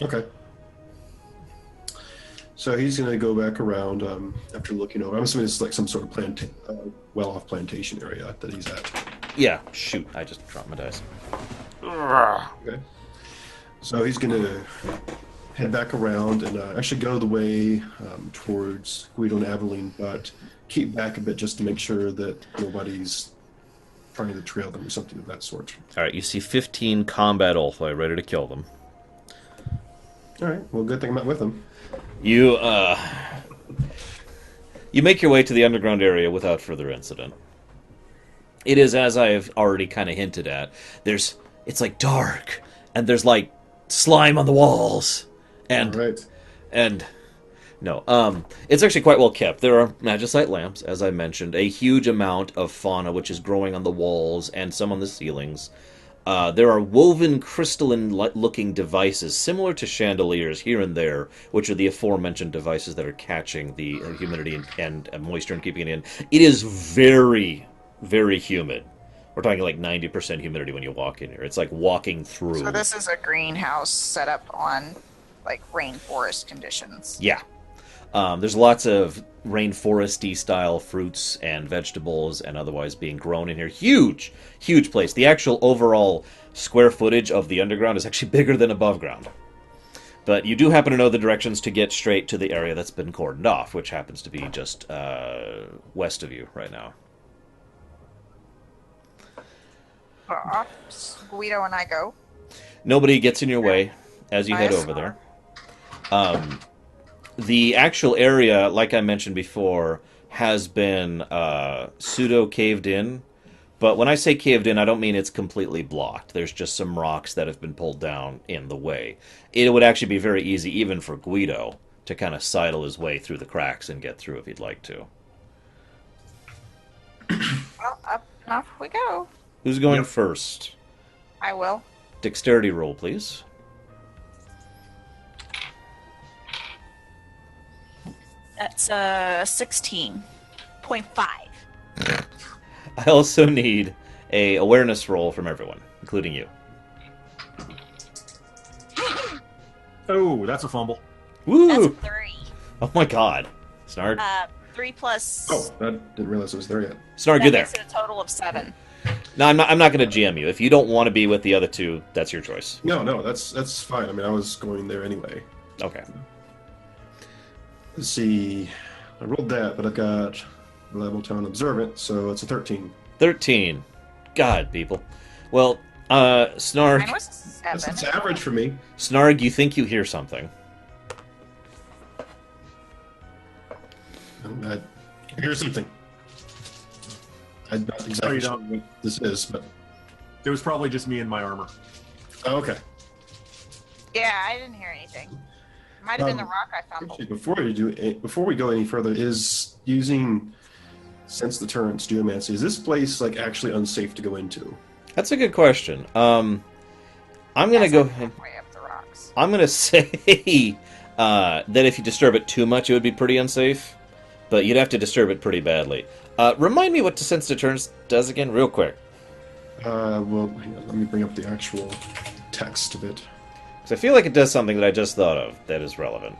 Okay. So he's going to go back around after looking over. I'm assuming it's like some sort of well-off plantation area that he's at. Yeah, shoot, I just dropped my dice. Okay. So he's going to head back around and actually go the way towards Guido and Abilene, but keep back a bit just to make sure that nobody's trying to trail them or something of that sort. All right, you see 15 combat Ulthoi ready to kill them. All right. Well, good thing I'm not with them. You make your way to the underground area without further incident. It is, as I've already kind of hinted at, it's like dark, and there's like slime on the walls, and Right. and no, it's actually quite well kept. There are magicite lamps, as I mentioned, a huge amount of fauna which is growing on the walls and some on the ceilings. There are woven crystalline-looking devices, similar to chandeliers here and there, which are the aforementioned devices that are catching the humidity and moisture and keeping it in. It is very, very humid. We're talking like 90% humidity when you walk in here. It's like walking through. So this is a greenhouse set up on like rainforest conditions. Yeah. There's lots of rainforesty style fruits and vegetables and otherwise being grown in here. Huge, huge place. The actual overall square footage of the underground is actually bigger than above ground. But you do happen to know the directions to get straight to the area that's been cordoned off, which happens to be just west of you right now. Off Guido and I go. Nobody gets in your way as you head over there. The actual area, like I mentioned before, has been pseudo-caved in. But when I say caved in, I don't mean it's completely blocked. There's just some rocks that have been pulled down in the way. It would actually be very easy, even for Guido, to kind of sidle his way through the cracks and get through if he'd like to. Well, up and off we go. Who's going first? I will. Dexterity roll, please. That's 16.5. I also need a awareness roll from everyone, including you. Oh, that's a fumble. Woo! That's a 3. Oh my god. Snarg. 3 plus. Oh, I didn't realize it was there yet. Snarg, That you're there. makes it a total of 7. No, I'm not going to GM you. If you don't want to be with the other two, that's your choice. No, that's fine. I mean, I was going there anyway. Okay. Let's see. I rolled that, but I've got level town observant, so it's a 13. 13. God, people. Well, Snarg. Mine was a 7. That's average for me. Snarg, you think you hear something. I hear something. I'm not exactly sure what this is, but It was probably just me and my armor. oh, okay. Yeah, I didn't hear anything. Might have been the rock I fumbled. Actually, before we go any further, is using sense deterrence geomancy. Is this place like actually unsafe to go into? That's a good question. I'm gonna go. Halfway up the rocks. I'm gonna say that if you disturb it too much, it would be pretty unsafe. But you'd have to disturb it pretty badly. Remind me what sense deterrence does again, real quick. Well, hang on, let me bring up the actual text of it. Because I feel like it does something that I just thought of that is relevant.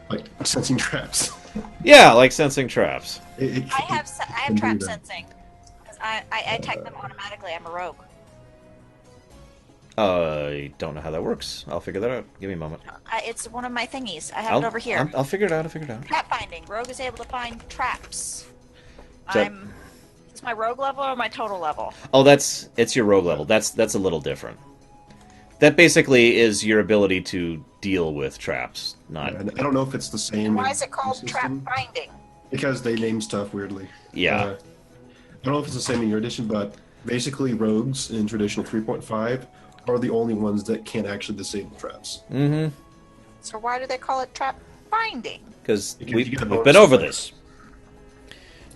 Like sensing traps. Yeah, like sensing traps. I have can do trap that. sensing. 'Cause I attack them automatically. I'm a rogue. I don't know how that works. I'll figure that out. Give me a moment. It's one of my thingies. I have it over here. I'll figure it out. I'll figure it out. Trap finding. Rogue is able to find traps. So- Is my rogue level or my total level? Oh, it's your rogue level. That's a little different. That basically is your ability to deal with traps. Not And I don't know if it's the same. Why in is it called your trap system, finding? because they name stuff weirdly. Yeah. I don't know if it's the same in your edition, but basically rogues in traditional 3.5 are the only ones that can actually disable traps. Mm-hmm. So why do they call it trap finding? Because Because we've you get a been bonus over for it. this.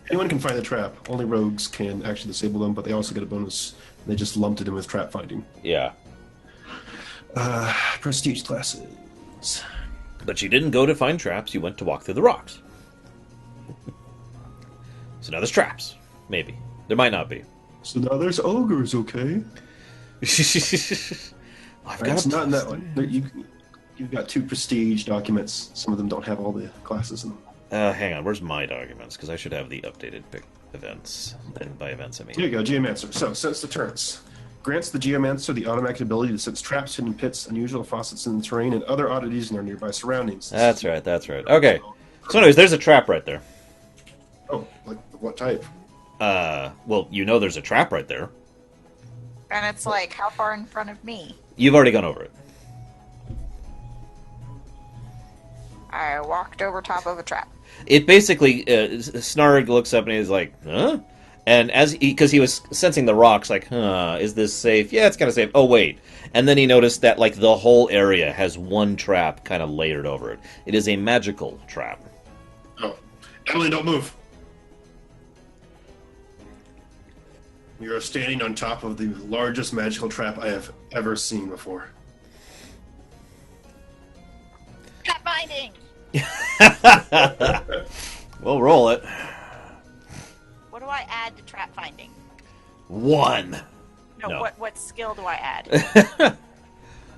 Anyone can find the trap. Only rogues can actually disable them, but they also get a bonus. They just lumped it in with trap finding. Yeah. Prestige classes. But you didn't go to find traps. You went to walk through the rocks. So now there's traps. Maybe. There might not be. So now there's ogres, okay? I've It's a not in that plus one. You've got 2 prestige documents. Some of them don't have all the classes in them. Hang on. Where's my documents? Because I should have the updated events. And by events, I mean... Here you go, Geomancer. So, sense deterrence. Grants the Geomancer the automatic ability to sense traps, hidden pits, unusual faucets in the terrain, and other oddities in their nearby surroundings. That's right. Okay. So anyways, there's a trap right there. Oh, like what type? Well, you know there's a trap right there. And it's like, how far in front of me? You've already gone over it. I walked over top of a trap. It basically, Snarg looks up and he's like, huh? And because he was sensing the rocks, like, huh, is this safe? Yeah, it's kind of safe. Oh, wait. And then he noticed that, like, the whole area has one trap kind of layered over it. It is a magical trap. Oh, Emily, don't move. You are standing on top of the largest magical trap I have ever seen before. Trap finding! We'll roll it. What do I add to trap finding? 1. No. What skill do I add?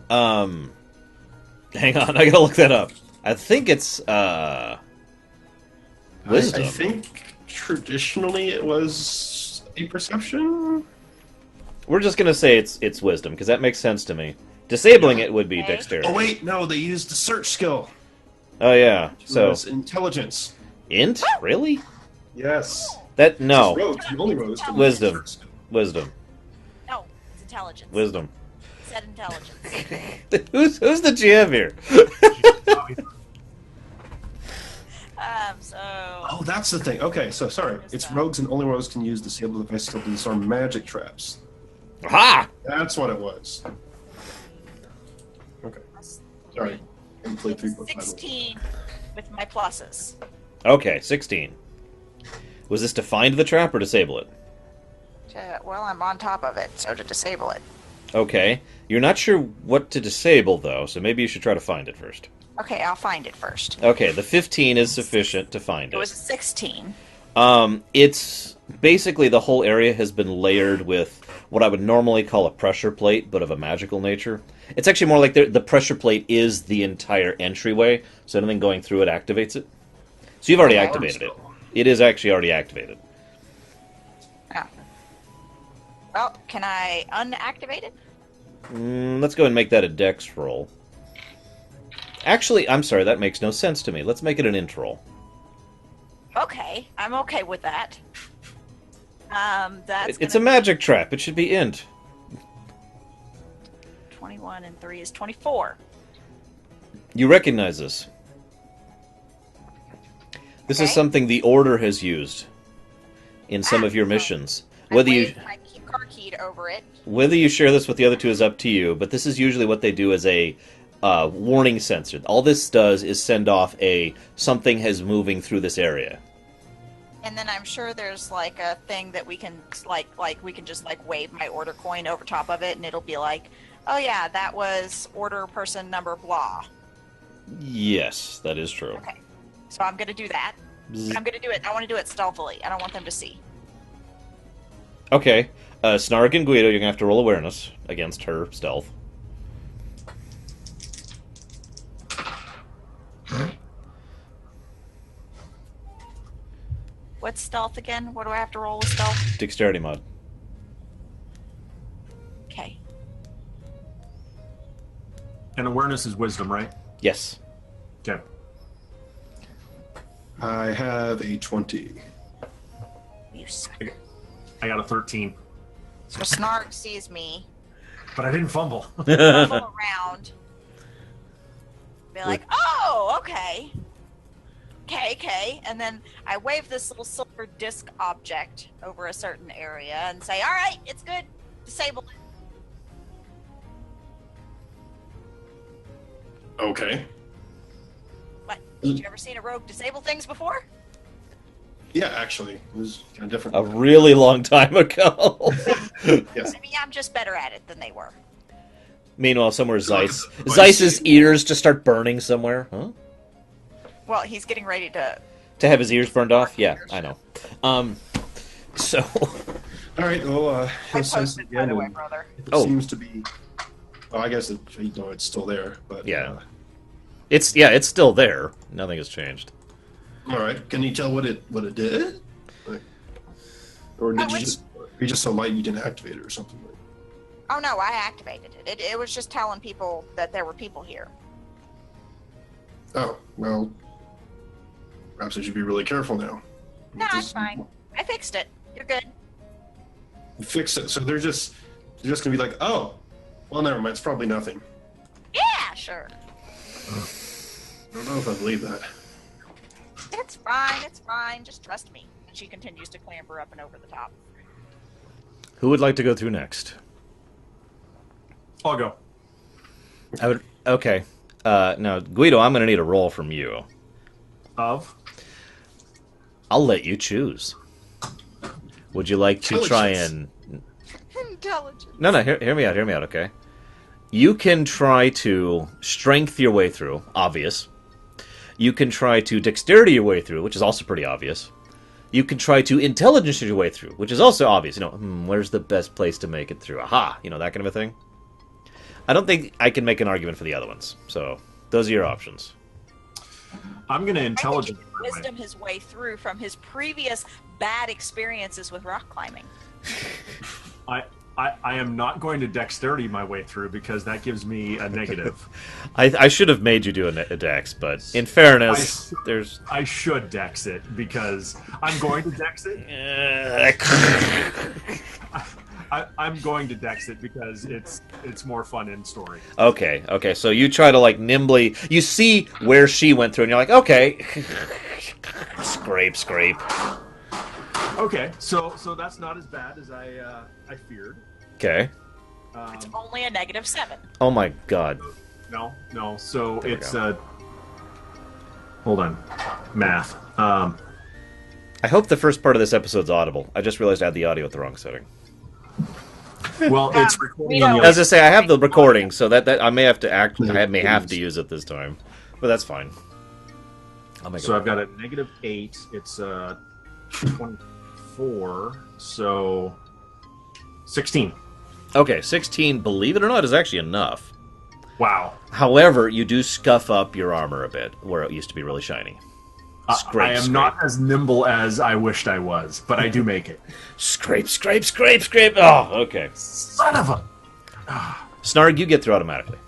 Hang on, I gotta look that up. I think it's, wisdom. I think traditionally it was a perception. We're just gonna say it's wisdom, because that makes sense to me. Disabling it would be Okay. dexterity. Oh wait, no, they used the search skill. Oh, yeah. So, It's intelligence. int? Really? Yes. That, no. It's rogues, the only rogues can Wisdom. use the search skill. Wisdom. No, it's intelligence. Wisdom. Said intelligence. Who's the GM here? So... Oh, that's the thing. Okay, so sorry. It's rogues and only rogues can use disable device skill to disarm magic traps. Aha! That's what it was. Okay. Sorry. I played 3.5. 16 with my pluses. Okay, 16. Was this to find the trap or disable it? Well, I'm on top of it, so to disable it. Okay. You're not sure what to disable, though, so maybe you should try to find it first. Okay, I'll find it first. Okay, the 15 is sufficient to find It was it. 16. It's basically the whole area has been layered with what I would normally call a pressure plate, but of a magical nature. It's actually more like the pressure plate is the entire entryway, so anything going through it activates it. So you've already activated it. It is actually already activated. Oh. Well, can I unactivate it? Let's go and make that a dex roll. Actually, I'm sorry, that makes no sense to me. Let's make it an int roll. Okay, I'm okay with that. It's a magic trap. It should be int. 21 and 3 is 24. You recognize this. This is Okay. something the Order has used in some of your missions. Whether you I keep car keyed over it. Whether you share this with the other two is up to you, but this is usually what they do as a warning sensor. All this does is send off something is moving through this area. And then I'm sure there's like a thing that we can like we can just like wave my order coin over top of it, and it'll be like, oh yeah, that was order person number blah. Yes, that is true. Okay, so I'm gonna do that. I'm gonna do it. I want to do it stealthily. I don't want them to see. Okay, Snark and Guido, you're gonna have to roll awareness against her stealth. What's stealth again? What do I have to roll with stealth? Dexterity mod. Okay. And awareness is wisdom, right? Yes. Okay. I have a 20. You suck. I got a 13. So Snark sees me, But I didn't fumble. fumble around, be like, oh, okay. Okay, and then I wave this little silver disc object over a certain area and say, all right, it's good, disable it. Okay. What, did you ever seen a rogue disable things before? Yeah, actually, it was kind of different. A really long time ago. Yes. Maybe I'm just better at it than they were. Meanwhile, somewhere Zeiss. Zeiss's ears just start burning somewhere. Huh? Well, he's getting ready to... To have his ears burned off? Yeah, I know. So... All right, well, I he'll sense posted, it by again, the way, and brother. it Oh. seems to be... Well, I guess it's still there, but... Yeah. It's still there. Nothing has changed. All right, can you tell what it did? Like, or did you just... You're just so light you didn't activate it or something? Like, Oh, no, I activated it. It was just telling people that there were people here. oh, well... Perhaps I should be really careful now. No, it's fine. I fixed it. You're good. Fix it. So they're just gonna be like, oh, well, never mind. It's probably nothing. Yeah, sure. I don't know if I believe that. It's fine. It's fine. Just trust me. And she continues to clamber up and over the top. Who would like to go through next? I'll go. I would... Okay. Now, Guido, I'm going to need a roll from you. Of? I'll let you choose. Would you like to try and... Intelligence. No, hear me out, okay? You can try to strength your way through, obvious. You can try to dexterity your way through, which is also pretty obvious. You can try to intelligence your way through, which is also obvious. Where's the best place to make it through? Aha! That kind of a thing. I don't think I can make an argument for the other ones, so those are your options. I'm going to I think he intelligence. can wisdom his way through from his previous bad experiences with rock climbing. I am not going to dexterity my way through because that gives me a negative. I should have made you do a dex, but in fairness, there's... I should dex it because I'm going to dex it. I'm going to dex it because it's more fun in story. Okay, so you try to, nimbly... You see where she went through, and you're like, okay. Scrape. Okay, so that's not as bad as I feared. Okay. It's only a -7. Oh my god. No. So There we it's go. hold on, math. I hope the first part of this episode's audible. I just realized I had the audio at the wrong setting. Well, it's recording on the As I other. say, I have the recording, so that I may have to I may have to use it this time, but that's fine. I'll make it So work. I've got a -8. It's 24. So 16. Okay, 16. Believe it or not, is actually enough. Wow. However, you do scuff up your armor a bit where it used to be really shiny. Scrape, I am scrape. not as nimble as I wished I was, but I do make it. Scrape, scrape, scrape, scrape. Oh, okay. Son of a... Snarg, you get through automatically.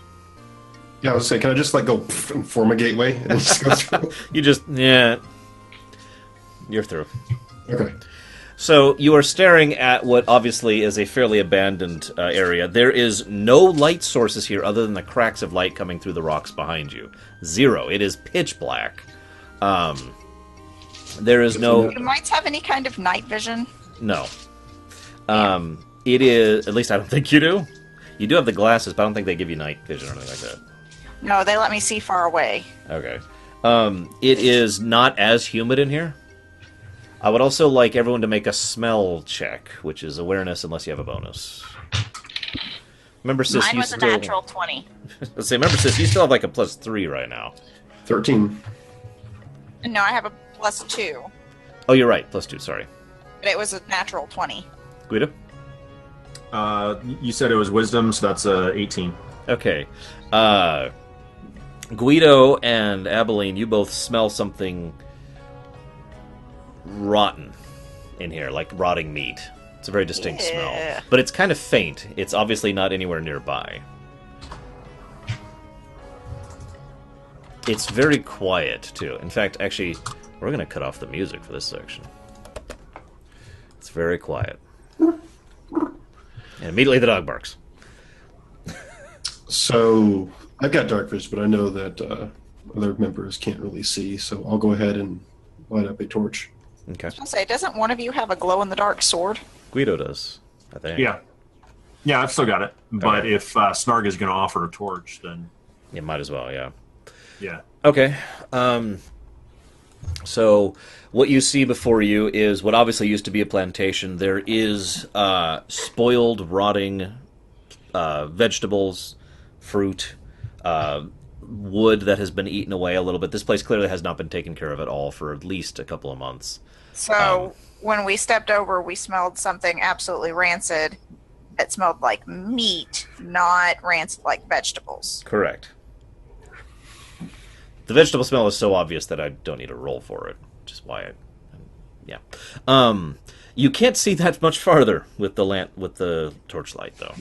Yeah, I was saying, can I just like go and form a gateway and then just go through? You just, yeah. You're through. Okay. So you are staring at what obviously is a fairly abandoned area. There is no light sources here other than the cracks of light coming through the rocks behind you. Zero. It is pitch black. There is no... Do mites have any kind of night vision? No. It is... At least I don't think you do. You do have the glasses, but I don't think they give you night vision or anything like that. No, they let me see far away. Okay. It is not as humid in here. I would also like everyone to make a smell check, which is awareness unless you have a bonus. Remember, Sis, Mine you was a still... natural 20. Let's say, remember, Sis, you still have like a +3 right now. 13. No, I have a +2, Oh, you're right. +2, sorry. but it was a natural 20. Guido? You said it was wisdom, so that's 18. Okay. Guido and Abilene, you both smell something rotten in here, like rotting meat. It's a very distinct smell. But it's kind of faint. It's obviously not anywhere nearby. It's very quiet, too. In fact, actually, we're going to cut off the music for this section. It's very quiet. And immediately the dog barks. So I've got dark vision, but I know that other members can't really see, so I'll go ahead and light up a torch. Okay. I'll say, doesn't one of you have a glow-in-the-dark sword? Guido does, I think. Yeah. Yeah, I've still got it. But Okay. if Snarg is going to offer a torch, then You might as well, yeah. yeah. Okay. So what you see before you is what obviously used to be a plantation. There is spoiled, rotting vegetables, fruit, wood that has been eaten away a little bit. This place clearly has not been taken care of at all for at least a couple of months. So when we stepped over, we smelled something absolutely rancid. It smelled like meat, not rancid like vegetables. Correct. The vegetable smell is so obvious that I don't need a roll for it, which is why yeah. You can't see that much farther with the torchlight, though.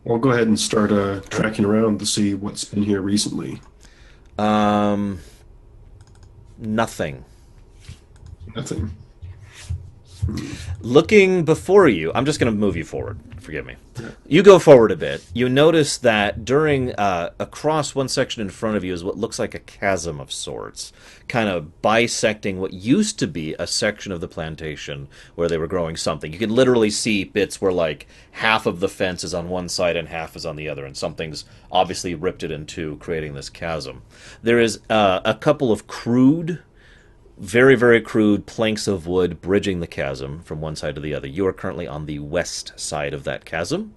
I'll go ahead and start tracking around to see what's been here recently. Nothing. Nothing. Looking before you, I'm just going to move you forward. Forgive me. You go forward a bit. You notice that during across one section in front of you is what looks like a chasm of sorts, kind of bisecting what used to be a section of the plantation where they were growing something. You can literally see bits where like half of the fence is on one side and half is on the other, and something's obviously ripped it in two, creating this chasm. There is a couple of crude, very, very crude planks of wood bridging the chasm from one side to the other. You are currently on the west side of that chasm.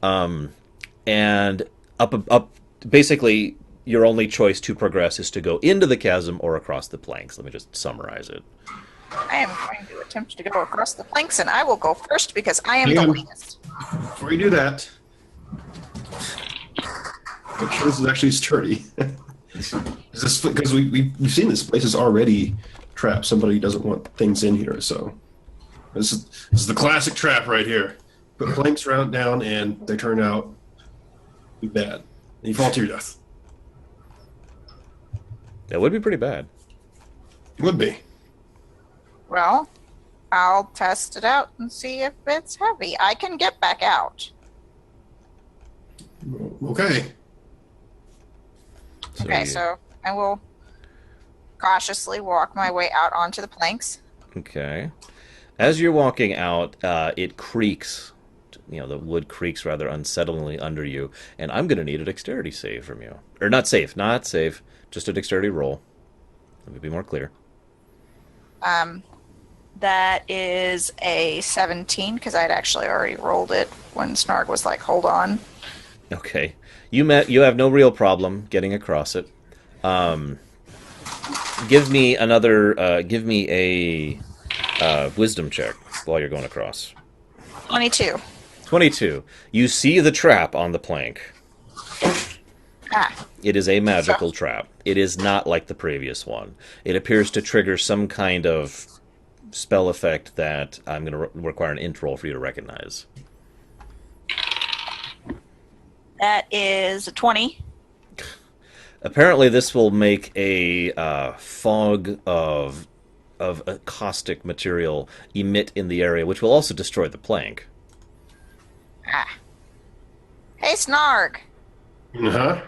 And up, basically, your only choice to progress is to go into the chasm or across the planks. Let me just summarize it. I am going to attempt to go across the planks, and I will go first because I am Hang the on. weakest. Before you do that, make sure this is actually sturdy. Because we've seen this place is already trapped. Somebody doesn't want things in here, so this is the classic trap right here. Put planks round down, and they turn out to be bad. And you fall to your death. That would be pretty bad. Would be. Well, I'll test it out and see if it's heavy. I can get back out. Okay. Okay, so I will cautiously walk my way out onto the planks. Okay. As you're walking out, it creaks. You know, the wood creaks rather unsettlingly under you, and I'm going to need a dexterity save from you. Or not save, just a dexterity roll. Let me be more clear. That is a 17 because I'd actually already rolled it when Snarg was like, "Hold on." Okay. You have no real problem getting across it. Give me a wisdom check while you're going across. 22. 22. You see the trap on the plank. Ah, It is a magical trap. It is not like the previous one. It appears to trigger some kind of spell effect that I'm going to require an int roll for you to recognize. That is a 20. Apparently, this will make a fog of a caustic material emit in the area, which will also destroy the plank. ah. Hey, Snarg. Huh?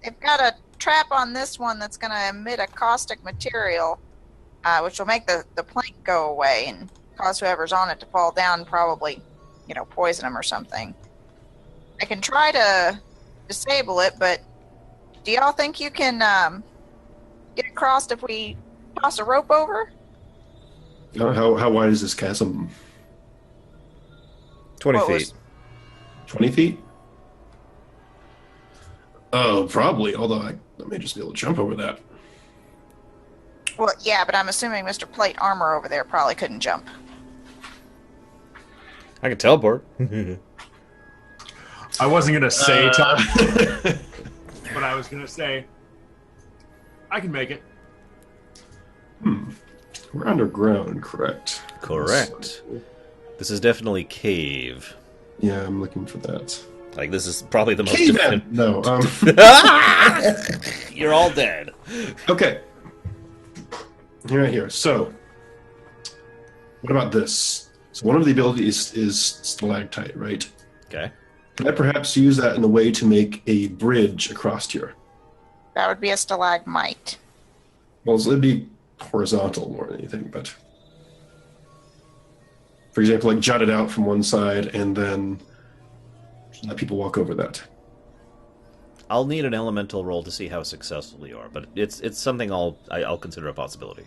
They've got a trap on this one that's going to emit a caustic material, which will make the plank go away and cause whoever's on it to fall down, probably, poison them or something. I can try to disable it, but do y'all think you can get across if we toss a rope over? How wide is this chasm? 20 What feet. was- 20 feet? Oh, probably. Although I may just be able to jump over that. Well, yeah, but I'm assuming Mr. Plate Armor over there probably couldn't jump. I can teleport. I wasn't gonna say Tom, but I was gonna say I can make it. We're underground, correct? Correct. This is definitely cave. Yeah, I'm looking for that. Like, this is probably the most... Caveman! No. You're all dead. Okay. Right here. So, what about this? So one of the abilities is stalactite, right? Okay. Can I perhaps use that in a way to make a bridge across here? That would be a stalagmite. Well, so it'd be horizontal more than anything, but... For example, like jut it out from one side and then let people walk over that. I'll need an elemental roll to see how successful you are, but it's something I'll consider a possibility.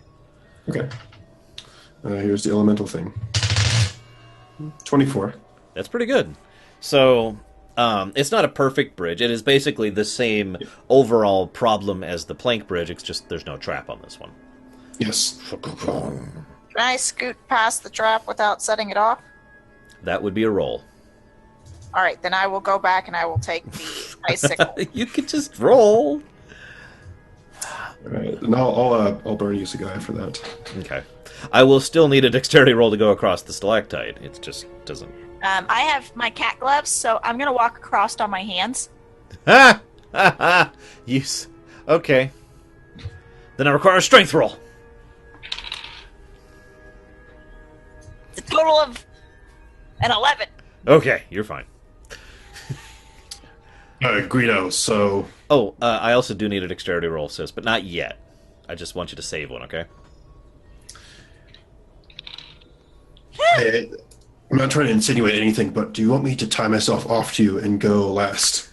Okay. Here's the elemental thing. 24. That's pretty good. So, it's not a perfect bridge. It is basically the same overall problem as the plank bridge. It's just there's no trap on this one. Yes. Can I scoot past the trap without setting it off? That would be a roll. All right, then I will go back and I will take the icicle. You could just roll. All right. And I'll burn use a guy for that. Okay. I will still need a dexterity roll to go across the stalactite. It just doesn't... I have my cat gloves, so I'm going to walk across on my hands. Ah! Ha ha! Yes. Okay. Then I require a strength roll. It's a total of an 11. Okay, you're fine. Guido, so... Oh, I also do need a dexterity roll, sis, but not yet. I just want you to save one, okay? I'm not trying to insinuate anything, but do you want me to tie myself off to you and go last?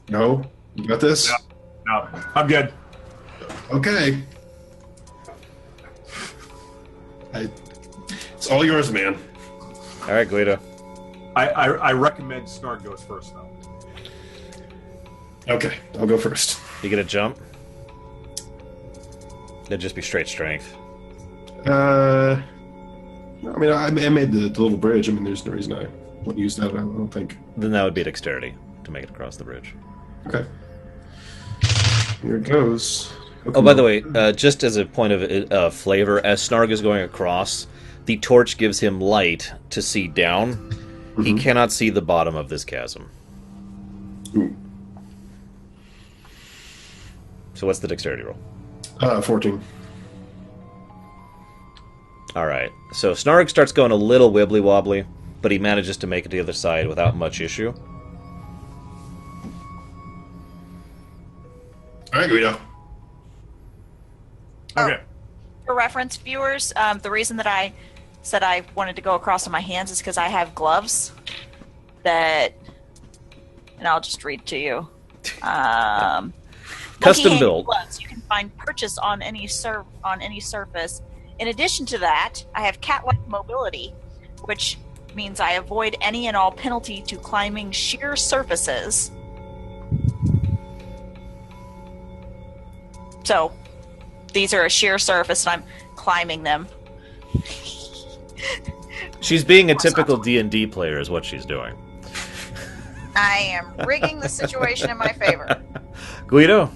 No? You got this? No, I'm good. Okay. It's all yours, man. All right, Guido. I recommend Snarg goes first, though. Okay, I'll go first. You get a jump? It'd just be straight strength. I mean, I made the little bridge. I mean, there's no reason I wouldn't use that, I don't think. Then that would be dexterity to make it across the bridge. Okay. Here it goes. Oh, by the way, just as a point of flavor, as Snarg is going across, the torch gives him light to see down. Mm-hmm. He cannot see the bottom of this chasm. Ooh. So what's the dexterity roll? 14. All right. So Snarg starts going a little wibbly-wobbly, but he manages to make it to the other side without much issue. All right, Guido. Okay. For reference, viewers, the reason that I said I wanted to go across on my hands is because I have gloves that, and I'll just read to you. Custom build gloves you can find purchased on any surface. In addition to that, I have cat-like mobility, which means I avoid any and all penalty to climbing sheer surfaces. So, these are a sheer surface, and I'm climbing them. She's being a typical D&D player is what she's doing. I am rigging the situation in my favor. Guido?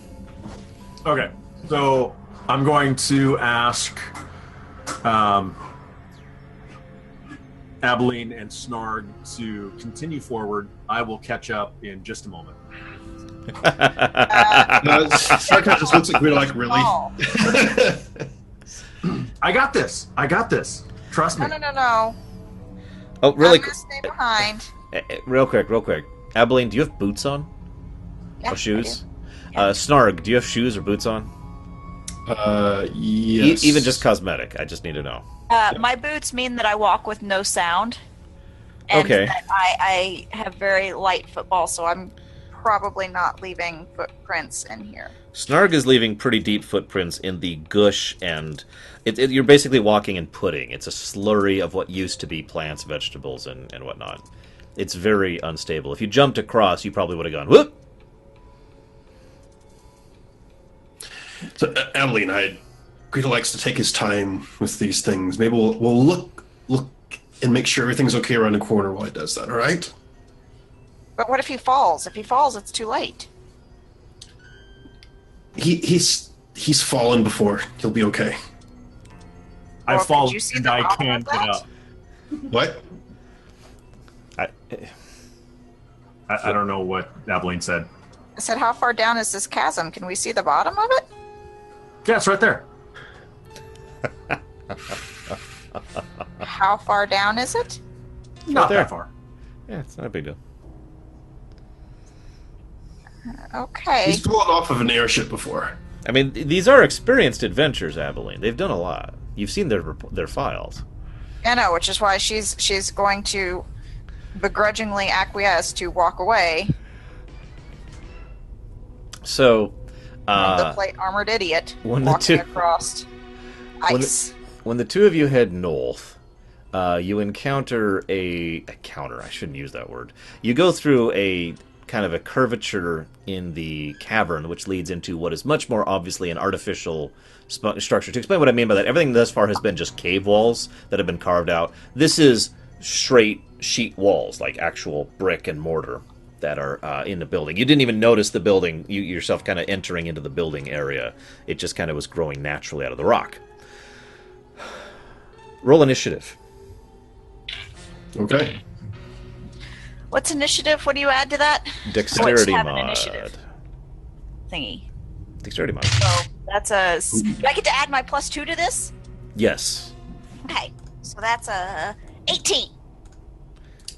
Okay, so I'm going to ask Abilene and Snarg to continue forward. I will catch up in just a moment. Sarkar just looks at Guido like, really? Oh. I got this. Trust me. No. Oh, really I'm gonna stay behind. Real quick. Abilene, do you have boots on? Yeah, Or shoes? I Snarg, do you have shoes or boots on? Yes. Even just cosmetic. I just need to know. My boots mean that I walk with no sound. And Okay. that I have very light football, so I'm probably not leaving footprints in here. Snarg is leaving pretty deep footprints in the gush, and you're basically walking in pudding. It's a slurry of what used to be plants, vegetables, and whatnot. It's very unstable. If you jumped across, you probably would have gone, whoop! So, Abilene, Guido likes to take his time with these things. Maybe we'll look and make sure everything's okay around the corner while he does that, all right? But what if he falls? If he falls, it's too late. He's fallen before. He'll be okay. I've Or fallen could you see and the I bottom can of get that? up. What? I don't know what Abilene said. I said, how far down is this chasm? Can we see the bottom of it? Yeah, it's right there. How far down is it? Not there. that far. Yeah, it's not a big deal. Okay. He's fallen off of an airship before. I mean, these are experienced adventurers, Abilene. They've done a lot. You've seen their files. I know, which is why she's going to begrudgingly acquiesce to walk away So, from the plate armored idiot when the walking two- across ice. when the two of you head north, you encounter I shouldn't use that word. You go through a kind of a curvature in the cavern, which leads into what is much more obviously an artificial structure. To explain what I mean by that, everything thus far has been just cave walls that have been carved out. This is straight sheet walls, like actual brick and mortar that are in the building. You didn't even notice the building, you yourself kind of entering into the building area. It just kind of was growing naturally out of the rock. Roll initiative. Okay. What's initiative? What do you add to that? Dexterity have an mod. initiative. Thingy. Dexterity mod. So that's do I get to add my +2 to this? Yes. Okay. So that's a 18.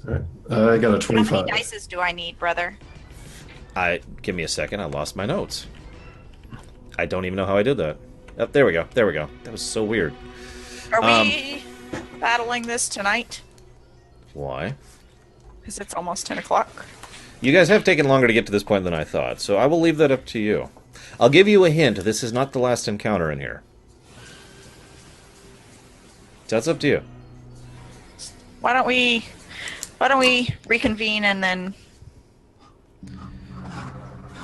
All right. I got a How many 25. dices do I need, brother? Give me a second. I lost my notes. I don't even know how I did that. Oh, there we go. That was so weird. Are we battling this tonight? Why? Because it's almost 10 o'clock. You guys have taken longer to get to this point than I thought, so I will leave that up to you. I'll give you a hint. This is not the last encounter in here. So that's up to you. Why don't we reconvene and then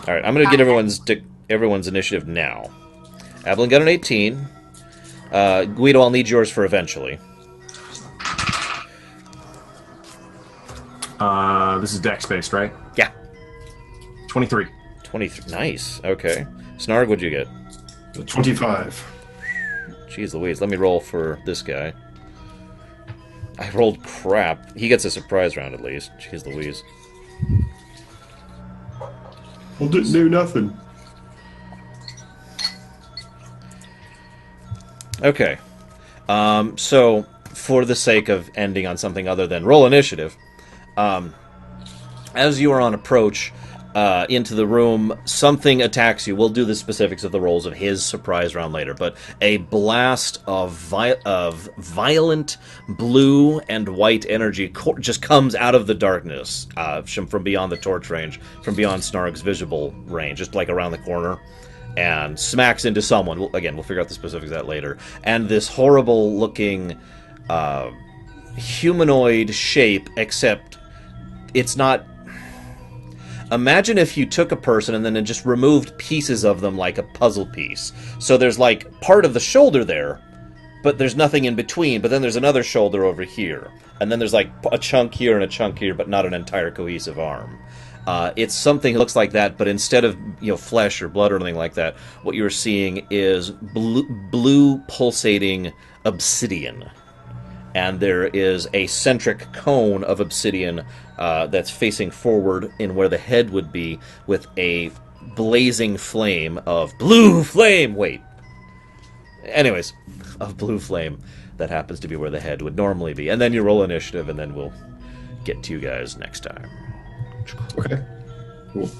All right, I'm going to get everyone's initiative now. Evelyn got an 18. Guido, I'll need yours for eventually. This is dex based, right? Yeah. 23. 23. Nice. Okay. Snarg, what'd you get? 25. Jeez Louise, let me roll for this guy. I rolled crap. He gets a surprise round at least. Jeez Louise. Well, didn't do nothing. Okay. So, for the sake of ending on something other than roll initiative, as you are on approach into the room, something attacks you. We'll do the specifics of the rolls of his surprise round later, but a blast of violent blue and white energy just comes out of the darkness from beyond the torch range, from beyond Snarg's visible range, just like around the corner, and smacks into someone. We'll figure out the specifics of that later. And this horrible-looking humanoid shape, except it's not... Imagine if you took a person and then just removed pieces of them like a puzzle piece. So there's like part of the shoulder there, but there's nothing in between. But then there's another shoulder over here. And then there's like a chunk here and a chunk here, but not an entire cohesive arm. It's something that looks like that, but instead of flesh or blood or anything like that, what you're seeing is blue pulsating obsidian. And there is a centric cone of obsidian that's facing forward in where the head would be, with a blazing flame of blue flame. Anyways, of blue flame that happens to be where the head would normally be. And then you roll initiative, and then we'll get to you guys next time. Okay. Cool.